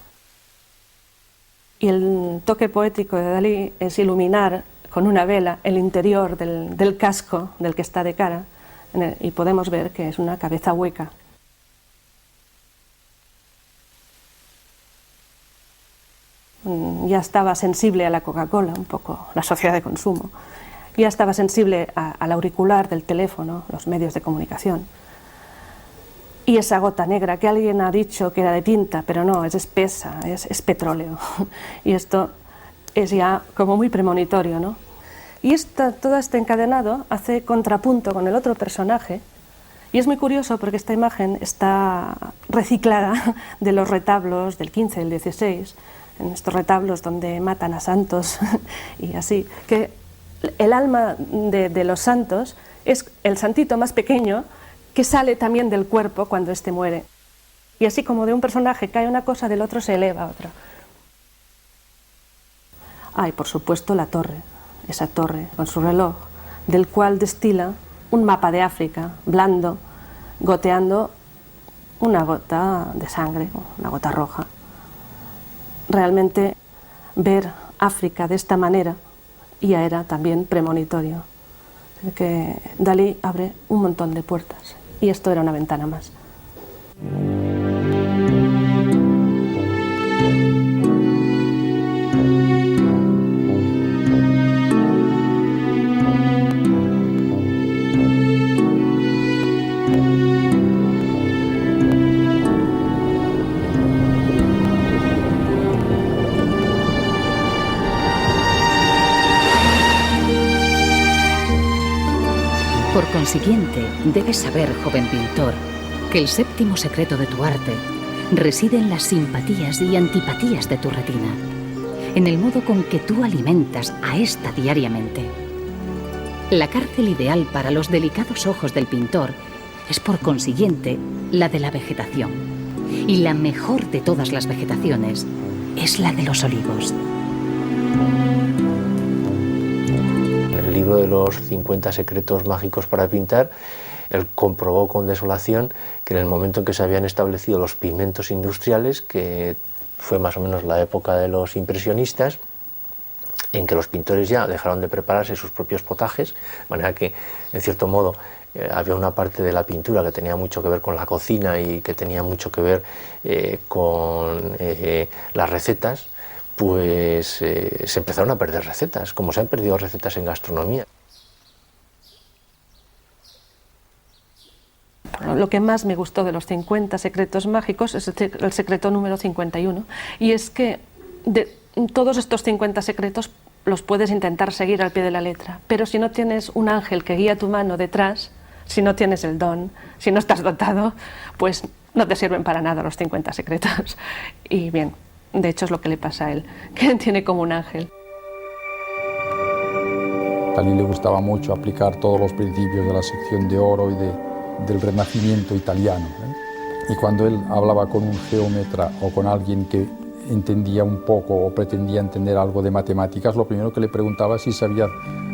Y el toque poético de Dalí es iluminar con una vela el interior del casco del que está de cara, y podemos ver que es una cabeza hueca. Ya estaba sensible a la Coca-Cola, un poco la sociedad de consumo. Ya estaba sensible al auricular del teléfono, los medios de comunicación. Y esa gota negra que alguien ha dicho que era de tinta, pero no, es espesa, es petróleo. Y esto es ya como muy premonitorio, ¿no? Y todo este encadenado hace contrapunto con el otro personaje. Y es muy curioso porque esta imagen está reciclada de los retablos del 15 y el 16, en estos retablos donde matan a santos y así, que el alma de los santos es el santito más pequeño que sale también del cuerpo cuando éste muere. Y así como de un personaje cae una cosa, del otro se eleva otra. Y por supuesto la torre, esa torre con su reloj, del cual destila un mapa de África, blando, goteando una gota de sangre, una gota roja. Realmente ver África de esta manera ya era también premonitorio, que Dalí abre un montón de puertas y esto era una ventana más. Por consiguiente, debes saber, joven pintor, que el séptimo secreto de tu arte reside en las simpatías y antipatías de tu retina, en el modo con que tú alimentas a esta diariamente. La cárcel ideal para los delicados ojos del pintor es, por consiguiente, la de la vegetación. Y la mejor de todas las vegetaciones es la de los olivos. El libro de los 50 secretos mágicos para pintar, él comprobó con desolación que en el momento en que se habían establecido los pigmentos industriales, que fue más o menos la época de los impresionistas, en que los pintores ya dejaron de prepararse sus propios potajes, de manera que, en cierto modo, había una parte de la pintura que tenía mucho que ver con la cocina y que tenía mucho que ver con las recetas, pues se empezaron a perder recetas, como se han perdido recetas en gastronomía. Lo que más me gustó de los 50 secretos mágicos es el secreto número 51, y es que de todos estos 50 secretos los puedes intentar seguir al pie de la letra, pero si no tienes un ángel que guía tu mano detrás, si no tienes el don, si no estás dotado, pues no te sirven para nada los 50 secretos. Y bien, de hecho es lo que le pasa a él, que tiene como un ángel. A Dalí le gustaba mucho aplicar todos los principios de la sección de oro y del Renacimiento italiano, ¿eh? Y cuando él hablaba con un geómetra o con alguien que entendía un poco o pretendía entender algo de matemáticas, lo primero que le preguntaba es si sabía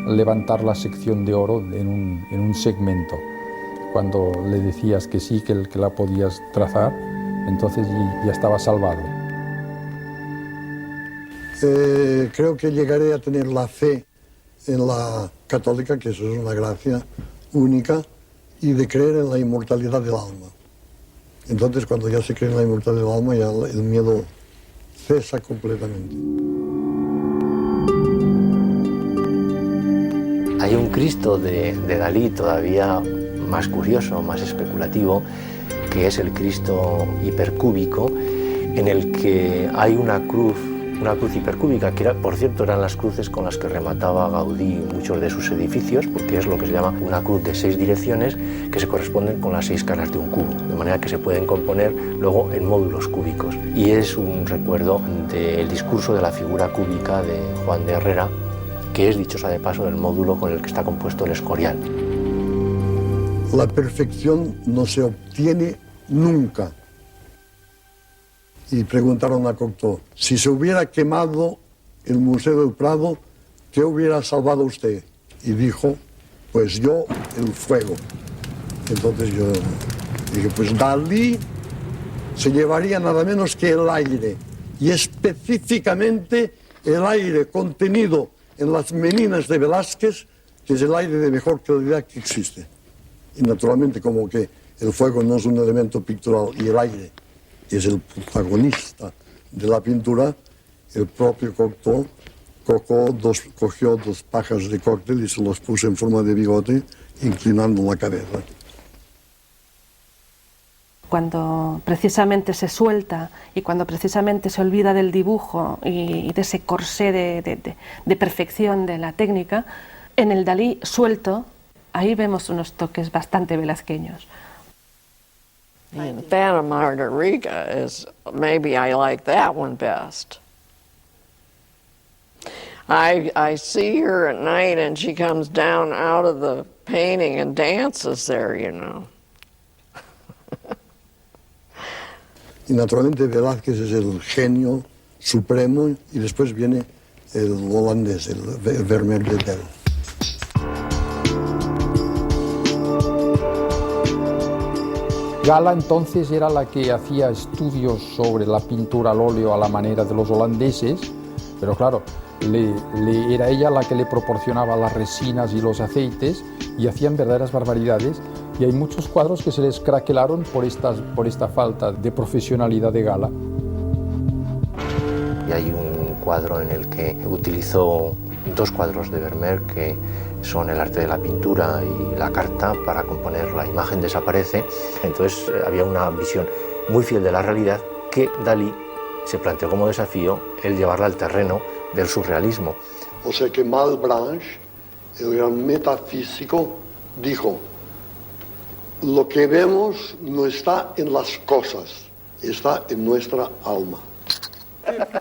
levantar la sección de oro en un segmento. Cuando le decías que sí, que la podías trazar, entonces ya estaba salvado. Creo que llegaré a tener la fe en la católica, que eso es una gracia única, y de creer en la inmortalidad del alma. Entonces, cuando ya se cree en la inmortalidad del alma, ya el miedo cesa completamente. Hay un Cristo de Dalí todavía más curioso, más especulativo, que es el Cristo hipercúbico, en el que hay una cruz hipercúbica, que por cierto eran las cruces con las que remataba Gaudí muchos de sus edificios, porque es lo que se llama una cruz de 6 direcciones que se corresponden con las 6 caras de un cubo, de manera que se pueden componer luego en módulos cúbicos. Y es un recuerdo del discurso de la figura cúbica de Juan de Herrera, que es, dicho sea de paso, el módulo con el que está compuesto el Escorial. La perfección no se obtiene nunca, y preguntaron a Cocteau, si se hubiera quemado el Museo del Prado, ¿qué hubiera salvado usted? Y dijo, pues yo, el fuego. Entonces yo dije, pues Dalí se llevaría nada menos que el aire, y específicamente el aire contenido en las Meninas de Velázquez, que es el aire de mejor calidad que existe. Y naturalmente, como que el fuego no es un elemento pictural y el aire es el protagonista de la pintura, el propio Cocteau cogió dos pajas de cóctel y se los puso en forma de bigote, inclinando la cabeza. Cuando precisamente se suelta y cuando precisamente se olvida del dibujo y de ese corsé de perfección de la técnica, en el Dalí suelto, ahí vemos unos toques bastante velazqueños. Phantom Margarita is, maybe I like that one best. I see her at night and she comes down out of the painting and dances there, you know. Y naturalmente Velázquez es el genio supremo y después viene el holandés, el Vermeer de Del. Gala entonces era la que hacía estudios sobre la pintura al óleo a la manera de los holandeses, pero claro, era ella la que le proporcionaba las resinas y los aceites y hacían verdaderas barbaridades, y hay muchos cuadros que se les craquelaron por esta falta de profesionalidad de Gala. Y hay un cuadro en el que utilizó dos cuadros de Vermeer que son el arte de la pintura y la carta para componer La imagen desaparece. Entonces había una visión muy fiel de la realidad que Dalí se planteó como desafío el llevarla al terreno del surrealismo. O sea que Malebranche, el gran metafísico, dijo, lo que vemos no está en las cosas, está en nuestra alma.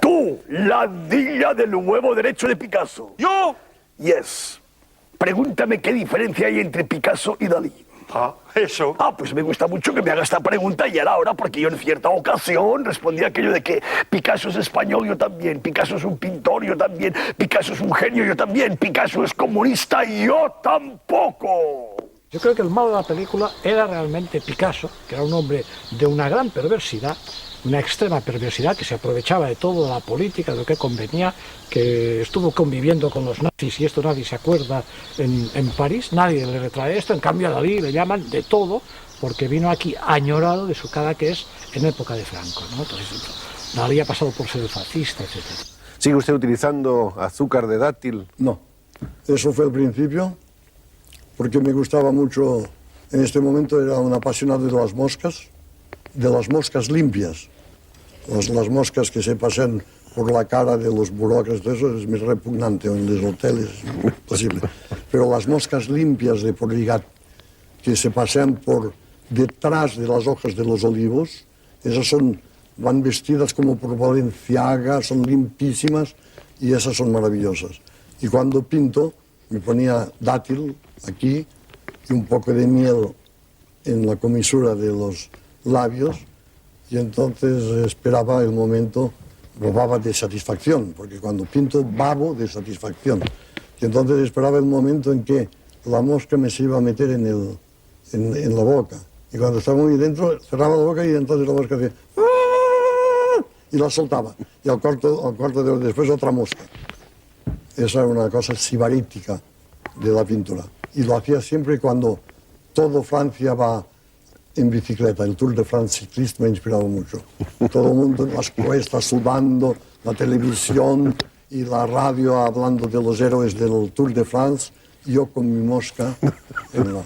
Tú, la ardilla del huevo derecho de Picasso. ¿Yo? Yes. Pregúntame qué diferencia hay entre Picasso y Dalí. Ah, eso. Ah, pues me gusta mucho que me haga esta pregunta y era ahora porque yo en cierta ocasión respondí aquello de que Picasso es español, yo también. Picasso es un pintor, yo también. Picasso es un genio, yo también. Picasso es comunista, yo tampoco. Yo creo que el malo de la película era realmente Picasso, que era un hombre de una gran perversidad, una extrema perversidad, que se aprovechaba de todo, de la política, de lo que convenía, que estuvo conviviendo con los nazis, y esto nadie se acuerda en París, nadie le retrae esto. En cambio a Dalí le llaman de todo, porque vino aquí añorado de su cara, que es en época de Franco, ¿no? Entonces, Dalí ha pasado por ser fascista, etc. ¿Sigue usted utilizando azúcar de dátil? No, eso fue el principio, porque me gustaba mucho, en este momento era un apasionado de las moscas limpias. Las moscas que se pasan por la cara de los burócratas, eso es muy repugnante, en los hoteles es imposible. Pero las moscas limpias de Porligat, que se pasean por detrás de las hojas de los olivos, esas van vestidas como por Balenciaga, son limpísimas y esas son maravillosas. Y cuando pinto, me ponía dátil aquí y un poco de miel en la comisura de los labios, y entonces esperaba el momento, baba de satisfacción, porque cuando pinto babo de satisfacción. Y entonces esperaba el momento en que la mosca me se iba a meter en la boca. Y cuando estaba muy dentro, cerraba la boca y entonces la mosca hacía ¡ah! Y la soltaba. Y al cuarto de hora después otra mosca. Esa era una cosa sibarítica de la pintura. Y lo hacía siempre cuando todo Francia va en bicicleta. El Tour de France ciclista me ha inspirado mucho. Todo el mundo en las cuestas sudando, la televisión y la radio hablando de los héroes del Tour de France, y yo con mi mosca en la...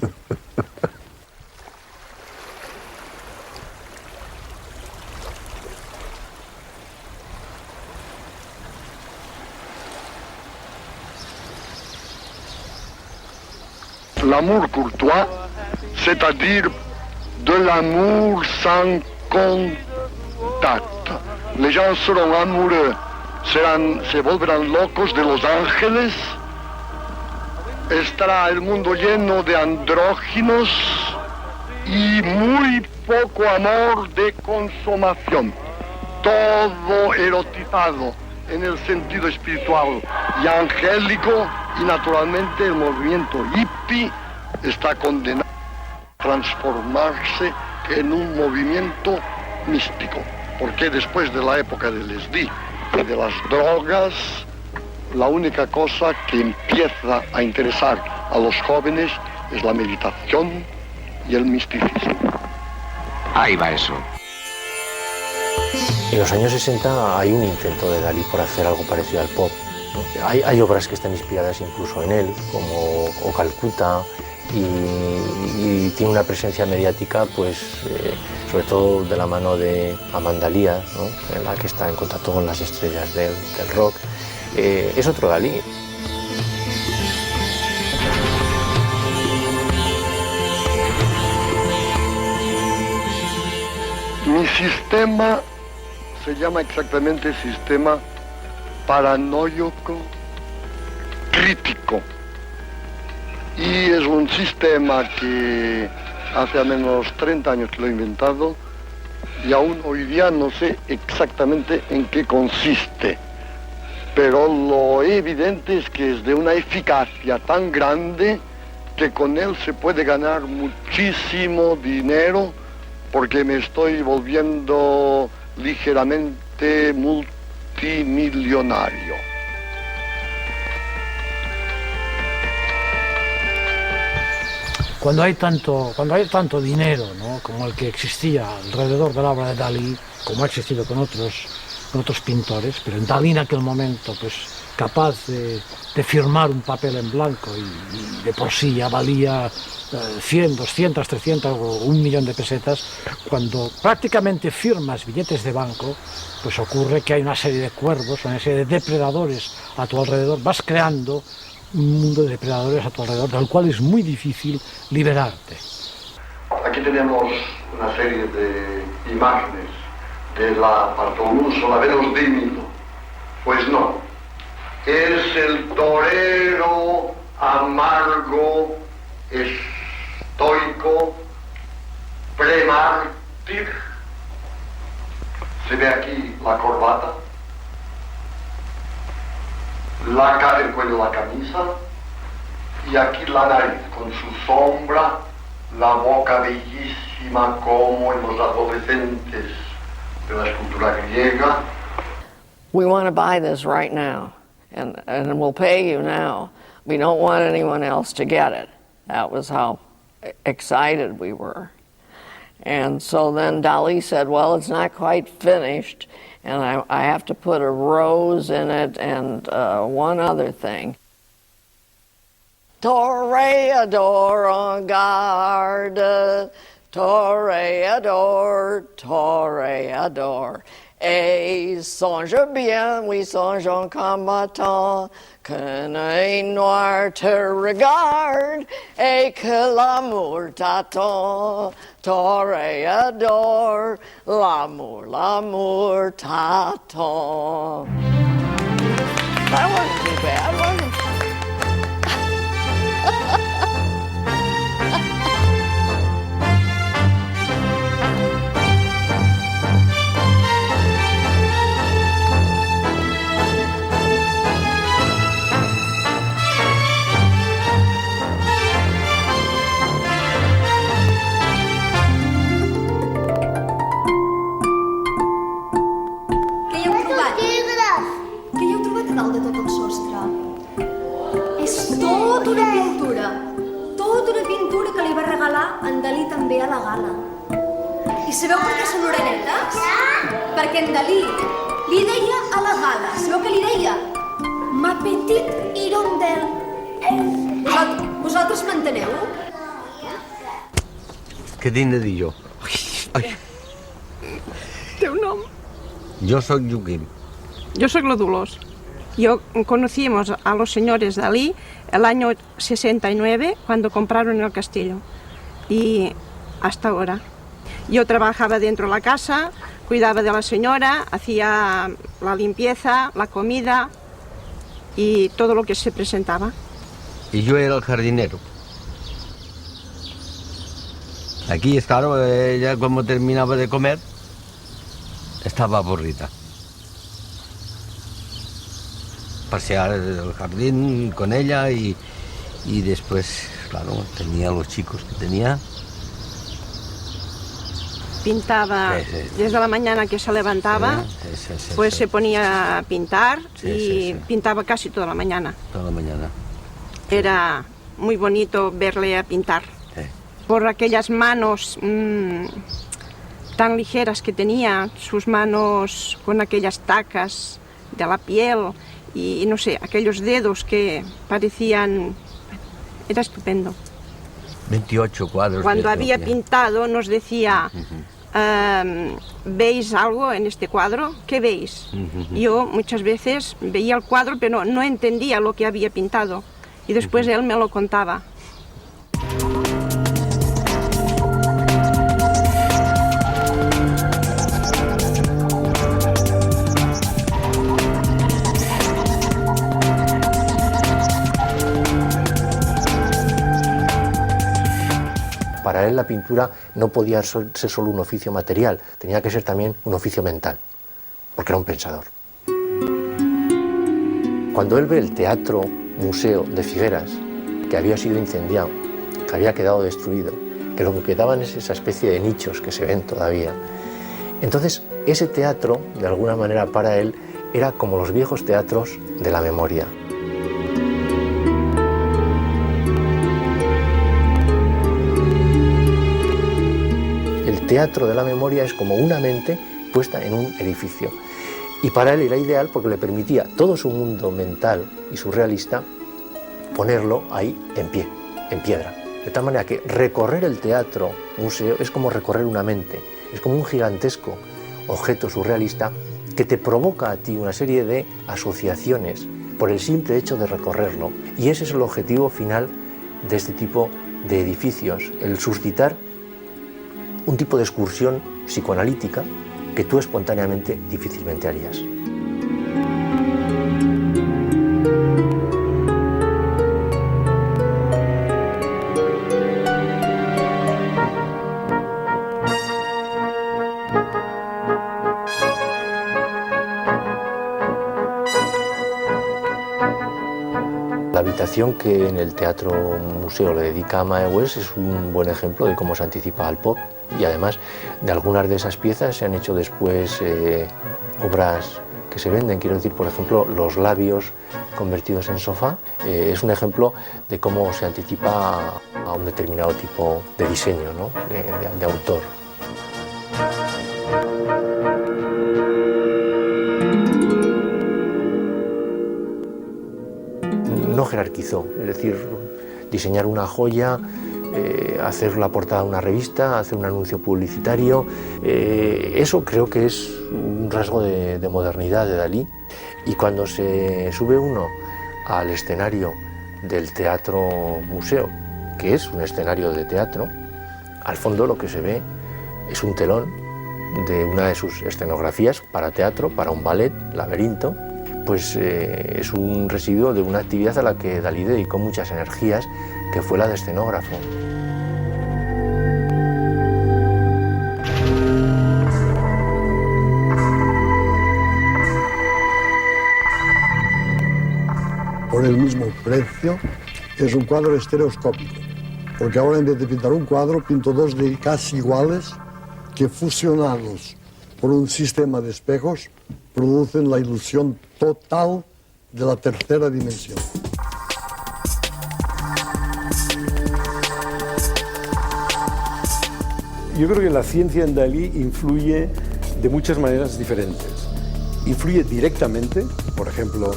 L'amour courtois, c'est-à-dire de l'amour sans contact. Les gens seront amoureux, se volverán locos de los ángeles. Estará el mundo lleno de andróginos y muy poco amor de consumación. todo erotizado en el sentido espiritual y angélico, y naturalmente el movimiento hippie está condenado a transformarse en un movimiento místico, porque después de la época del LSD y de las drogas, la única cosa que empieza a interesar a los jóvenes es la meditación y el misticismo. Ahí va eso. En los años 60 hay un intento de Dalí por hacer algo parecido al pop, ¿no? Hay obras que están inspiradas incluso en él, como O Calcuta, y tiene una presencia mediática, pues, sobre todo de la mano de Amanda Lear, ¿no? En la que está en contacto con las estrellas del rock. Es otro Dalí. Mi sistema se llama exactamente sistema paranoico crítico, y es un sistema que hace al menos 30 años que lo he inventado y aún hoy día no sé exactamente en qué consiste, pero lo evidente es que es de una eficacia tan grande que con él se puede ganar muchísimo dinero, porque me estoy volviendo ligeramente multimillonario. Cuando hay tanto dinero, ¿no?, como el que existía alrededor de la obra de Dalí, como ha existido con otros pintores, pero en Dalí en aquel momento, pues capaz de firmar un papel en blanco y de por sí ya valía 100, 200, 300 o 1 millón de pesetas, cuando prácticamente firmas billetes de banco, pues ocurre que hay una serie de cuervos, una serie de depredadores a tu alrededor, vas creando un mundo de depredadores a tu alrededor, del cual es muy difícil liberarte. Aquí tenemos una serie de imágenes de la Bartolomé, la Venus de Milo. Pues no, es el torero amargo, estoico, premártir. Se ve aquí la corbata, el cuello de la camisa, y aquí la nariz con su sombra, la boca bellísima como en los adolescentes de la escultura griega. We want to buy this right now, and we'll pay you now. We don't want anyone else to get it. That was how excited we were. And so then Dalí said, well, it's not quite finished, and I have to put a rose in it and one other thing. Toreador en garde, toreador, toreador. Et songe bien, oui, songe en combattant, qu'un œil noir te regarde et que l'amour t'attend. Toreador, l'amour, l'amour t'attend. That wasn't too bad, was it? dalt de tot el sostre. És tota una pintura. Tota una pintura que li va regalar en Dalí també a la gala. I sabeu per què són orenetes? Perquè en Dalí li deia a la gala, sabeu què li deia? Ma petite hirondelle. Vosaltres m'enteneu? Què tinc de dir jo? Ai. Teu nom? Yo soy Joaquín. Yo soy la Dolors. Conocimos a los señores Dalí el año 69 cuando compraron el castillo y hasta ahora. Yo trabajaba dentro de la casa, cuidaba de la señora, hacía la limpieza, la comida y todo lo que se presentaba. Y yo era el jardinero. Aquí es claro, ella cuando terminaba de comer, Estaba aburrida. Pasear el jardín con ella y después, claro, tenía los chicos que tenía. Pintaba desde la mañana que se levantaba, pues se ponía a pintar y pintaba casi toda la mañana. Toda la mañana. Era muy bonito verle a pintar. Por aquellas manos tan ligeras que tenía, sus manos con aquellas tacas de la piel y no sé, aquellos dedos que parecían... Era estupendo. 28 cuadros. Cuando había pintado nos decía, ¿veis algo en este cuadro? ¿Qué veis? Yo muchas veces veía el cuadro pero no entendía lo que había pintado y después él me lo contaba. Para él la pintura no podía ser solo un oficio material, tenía que ser también un oficio mental, porque era un pensador. Cuando él ve el teatro museo de Figueras, que había sido incendiado, que había quedado destruido, que lo que quedaban es esa especie de nichos que se ven todavía, entonces ese teatro, de alguna manera para él, era como los viejos teatros de la memoria. El teatro de la memoria es como una mente puesta en un edificio. Y para él era ideal porque le permitía todo su mundo mental y surrealista ponerlo ahí en pie, en piedra. De tal manera que recorrer el teatro museo es como recorrer una mente, es como un gigantesco objeto surrealista que te provoca a ti una serie de asociaciones por el simple hecho de recorrerlo. Y ese es el objetivo final de este tipo de edificios, el suscitar un tipo de excursión psicoanalítica que tú espontáneamente difícilmente harías. La habitación que en el Teatro Museo le dedica a Mae West es un buen ejemplo de cómo se anticipa al pop. Y además de algunas de esas piezas se han hecho después obras que se venden. Quiero decir, por ejemplo, los labios convertidos en sofá. Es un ejemplo de cómo se anticipa a un determinado tipo de diseño, ¿no? de autor. No jerarquizó, es decir, diseñar una joya, hacer la portada de una revista, hacer un anuncio publicitario, eso creo que es un rasgo de modernidad de Dalí. Y cuando se sube uno al escenario del Teatro Museo, que es un escenario de teatro, al fondo lo que se ve es un telón de una de sus escenografías para teatro, para un ballet, Laberinto. Pues es un residuo de una actividad a la que Dalí dedicó muchas energías, que fue la de escenógrafo. Por el mismo precio, es un cuadro estereoscópico, porque ahora en vez de pintar un cuadro, pinto dos de casi iguales que fusionados por un sistema de espejos producen la ilusión total de la tercera dimensión. Yo creo que la ciencia en Dalí influye de muchas maneras diferentes. Influye directamente, por ejemplo,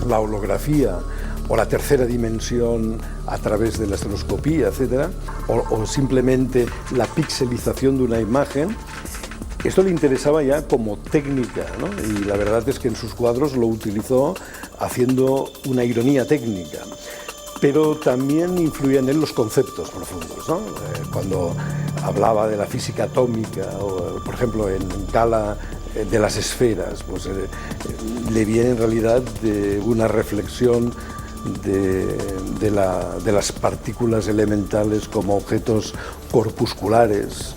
la holografía o la tercera dimensión a través de la estereoscopía, etc., o simplemente la pixelización de una imagen. Esto le interesaba ya como técnica, ¿no? Y la verdad es que en sus cuadros lo utilizó haciendo una ironía técnica. Pero también influían en él los conceptos profundos, ¿no? Cuando hablaba de la física atómica, o por ejemplo en Gala de las esferas, pues le viene en realidad de una reflexión de las partículas elementales como objetos corpusculares.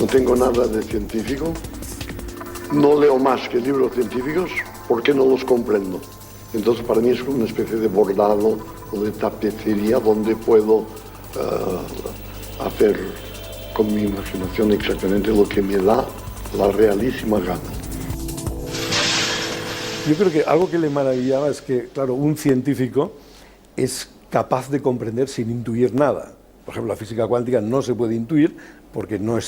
No tengo nada de científico, no leo más que libros científicos porque no los comprendo. Entonces para mí es una especie de bordado o de tapicería donde puedo hacer con mi imaginación exactamente lo que me da la realísima gana. Yo creo que algo que le maravillaba es que, claro, un científico es capaz de comprender sin intuir nada. Por ejemplo, la física cuántica no se puede intuir porque no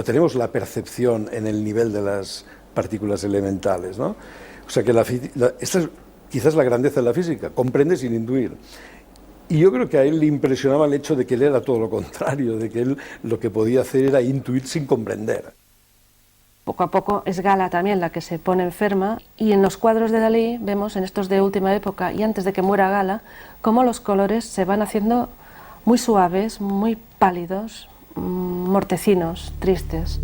tenemos la percepción en el nivel de las partículas elementales, ¿no? O sea que esta es quizás la grandeza de la física, comprende sin intuir. Y yo creo que a él le impresionaba el hecho de que él era todo lo contrario, de que él lo que podía hacer era intuir sin comprender. Poco a poco es Gala también la que se pone enferma, y en los cuadros de Dalí vemos, en estos de última época y antes de que muera Gala, cómo los colores se van haciendo muy suaves, muy pálidos, mortecinos, tristes.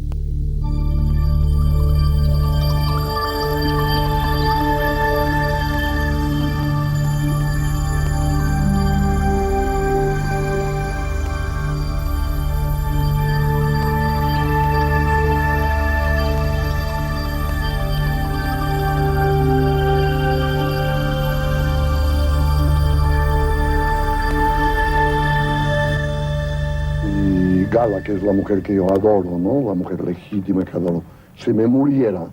Gala, que es la mujer que yo adoro, ¿no? La mujer legítima que adoro, se me muriera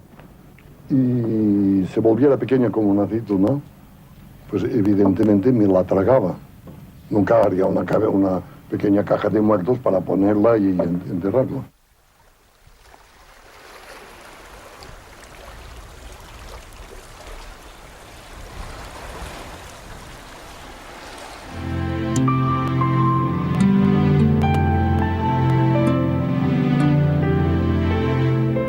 y se volviera pequeña como una aceituna, pues evidentemente me la tragaba. Nunca haría una pequeña caja de muertos para ponerla y enterrarla.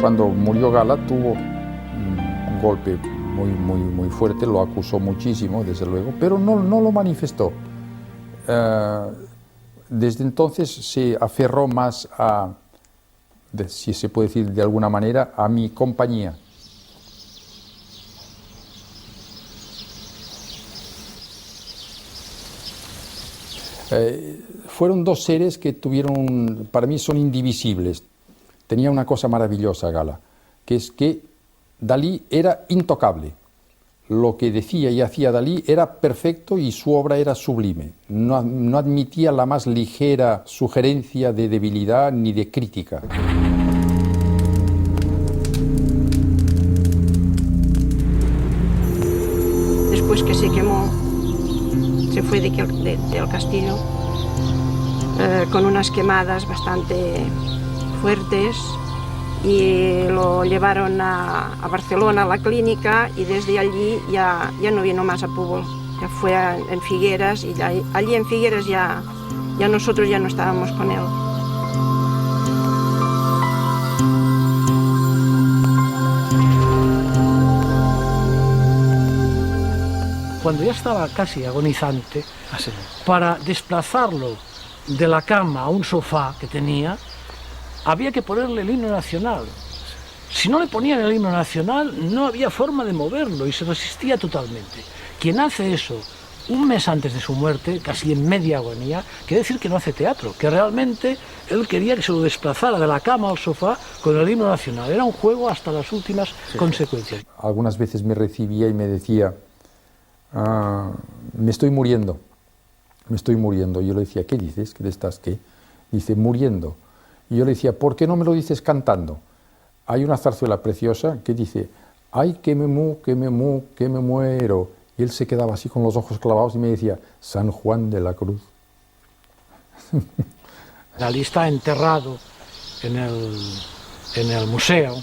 Cuando murió Gala tuvo un golpe muy fuerte, lo acusó muchísimo, desde luego, pero no lo manifestó. Desde entonces se aferró más a, si se puede decir de alguna manera, a mi compañía. Fueron dos seres que para mí son indivisibles. Tenía una cosa maravillosa Gala, que es que Dalí era intocable. Lo que decía y hacía Dalí era perfecto y su obra era sublime. No admitía la más ligera sugerencia de debilidad ni de crítica. Después que se quemó, se fue del castillo con unas quemadas bastante fuertes, y lo llevaron a Barcelona, a la clínica, y desde allí ya no vino más a Púbol, ya fue en Figueras, y allí en Figueras ya nosotros ya no estábamos con él. Cuando ya estaba casi agonizante, para desplazarlo de la cama a un sofá que tenía, había que ponerle el himno nacional. Si no le ponían el himno nacional, no había forma de moverlo y se resistía totalmente. Quien hace eso un mes antes de su muerte, casi en media agonía, quiere decir que no hace teatro, que realmente él quería que se lo desplazara de la cama al sofá con el himno nacional. Era un juego hasta las últimas consecuencias. Algunas veces me recibía y me decía, me estoy muriendo. Y yo le decía, ¿qué dices? ¿Qué estás qué? Dice, muriendo. Y yo le decía, ¿por qué no me lo dices cantando? Hay una zarzuela preciosa que dice, ay, que me muero. Y él se quedaba así con los ojos clavados y me decía, San Juan de la Cruz. Dalí está enterrado en el museo,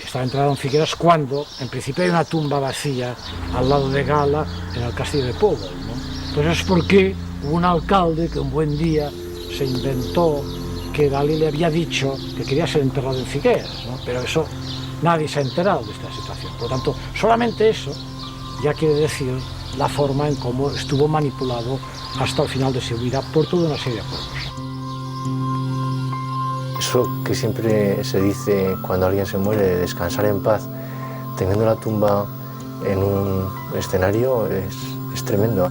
está enterrado en Figueras cuando, en principio, hay una tumba vacía al lado de Gala en el castillo de Púbol, ¿no? Pues es porque hubo un alcalde que un buen día se inventó que Dalí le había dicho que quería ser enterrado en Figueras, ¿no? Pero eso, nadie se ha enterado de esta situación. Por lo tanto, solamente eso ya quiere decir la forma en cómo estuvo manipulado hasta el final de su vida por toda una serie de juegos. Eso que siempre se dice cuando alguien se muere, de descansar en paz, teniendo la tumba en un escenario, es tremendo.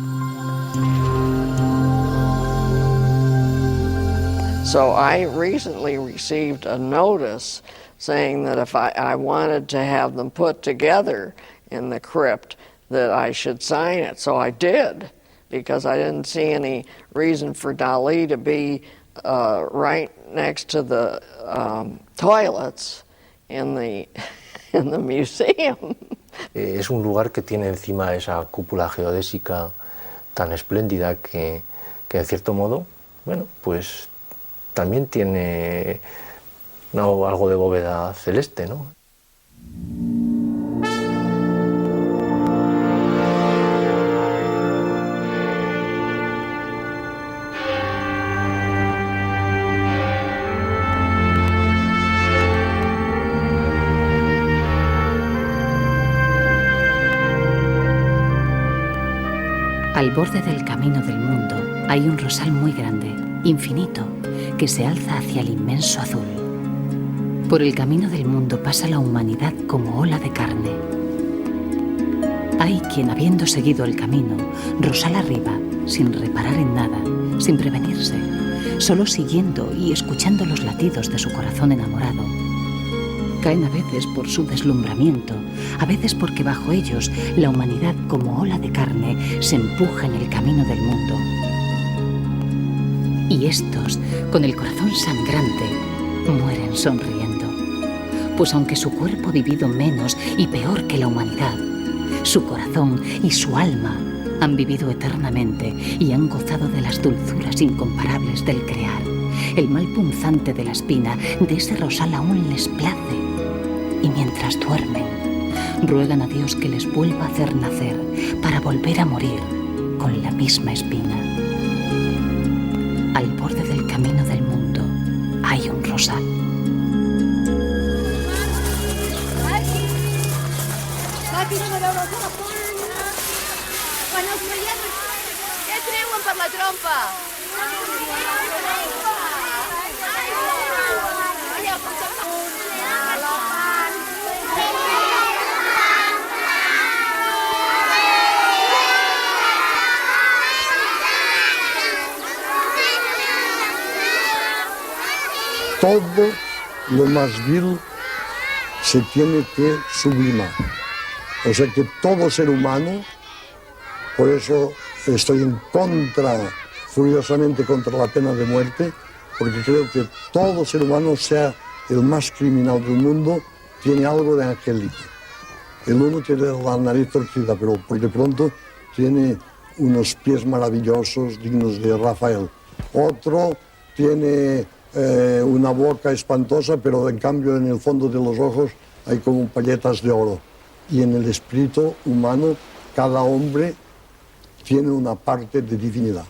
So I recently received a notice saying that if I wanted to have them put together in the crypt, that I should sign it. So I did, because I didn't see any reason for Dalí to be right next to the toilets in the museum. Es un lugar que tiene encima esa cúpula geodésica tan espléndida que en cierto modo, bueno, pues también tiene algo de bóveda celeste, ¿no? Al borde del camino del mundo hay un rosal muy grande, infinito, que se alza hacia el inmenso azul. Por el camino del mundo pasa la humanidad como ola de carne. Hay quien, habiendo seguido el camino, rosal arriba, sin reparar en nada, sin prevenirse, solo siguiendo y escuchando los latidos de su corazón enamorado. Caen a veces por su deslumbramiento, a veces porque bajo ellos la humanidad como ola de carne se empuja en el camino del mundo. Y estos, con el corazón sangrante, mueren sonriendo, pues aunque su cuerpo ha vivido menos y peor que la humanidad, su corazón y su alma han vivido eternamente y han gozado de las dulzuras incomparables del crear. El mal punzante de la espina de ese rosal aún les place, y mientras duermen, ruegan a Dios que les vuelva a hacer nacer para volver a morir con la misma espina. Al borde del camino del mundo hay un rosal. Quan els veiem, què treuen per la trompa? Todo lo más vil se tiene que sublimar. O sea que todo ser humano, por eso estoy en contra, furiosamente contra la pena de muerte, porque creo que todo ser humano, sea el más criminal del mundo, tiene algo de angelito. El uno tiene la nariz torcida, pero por de pronto tiene unos pies maravillosos, dignos de Rafael. Otro tiene una boca espantosa, pero en cambio en el fondo de los ojos hay como palletas de oro. Y en el espíritu humano, cada hombre tiene una parte de divinidad.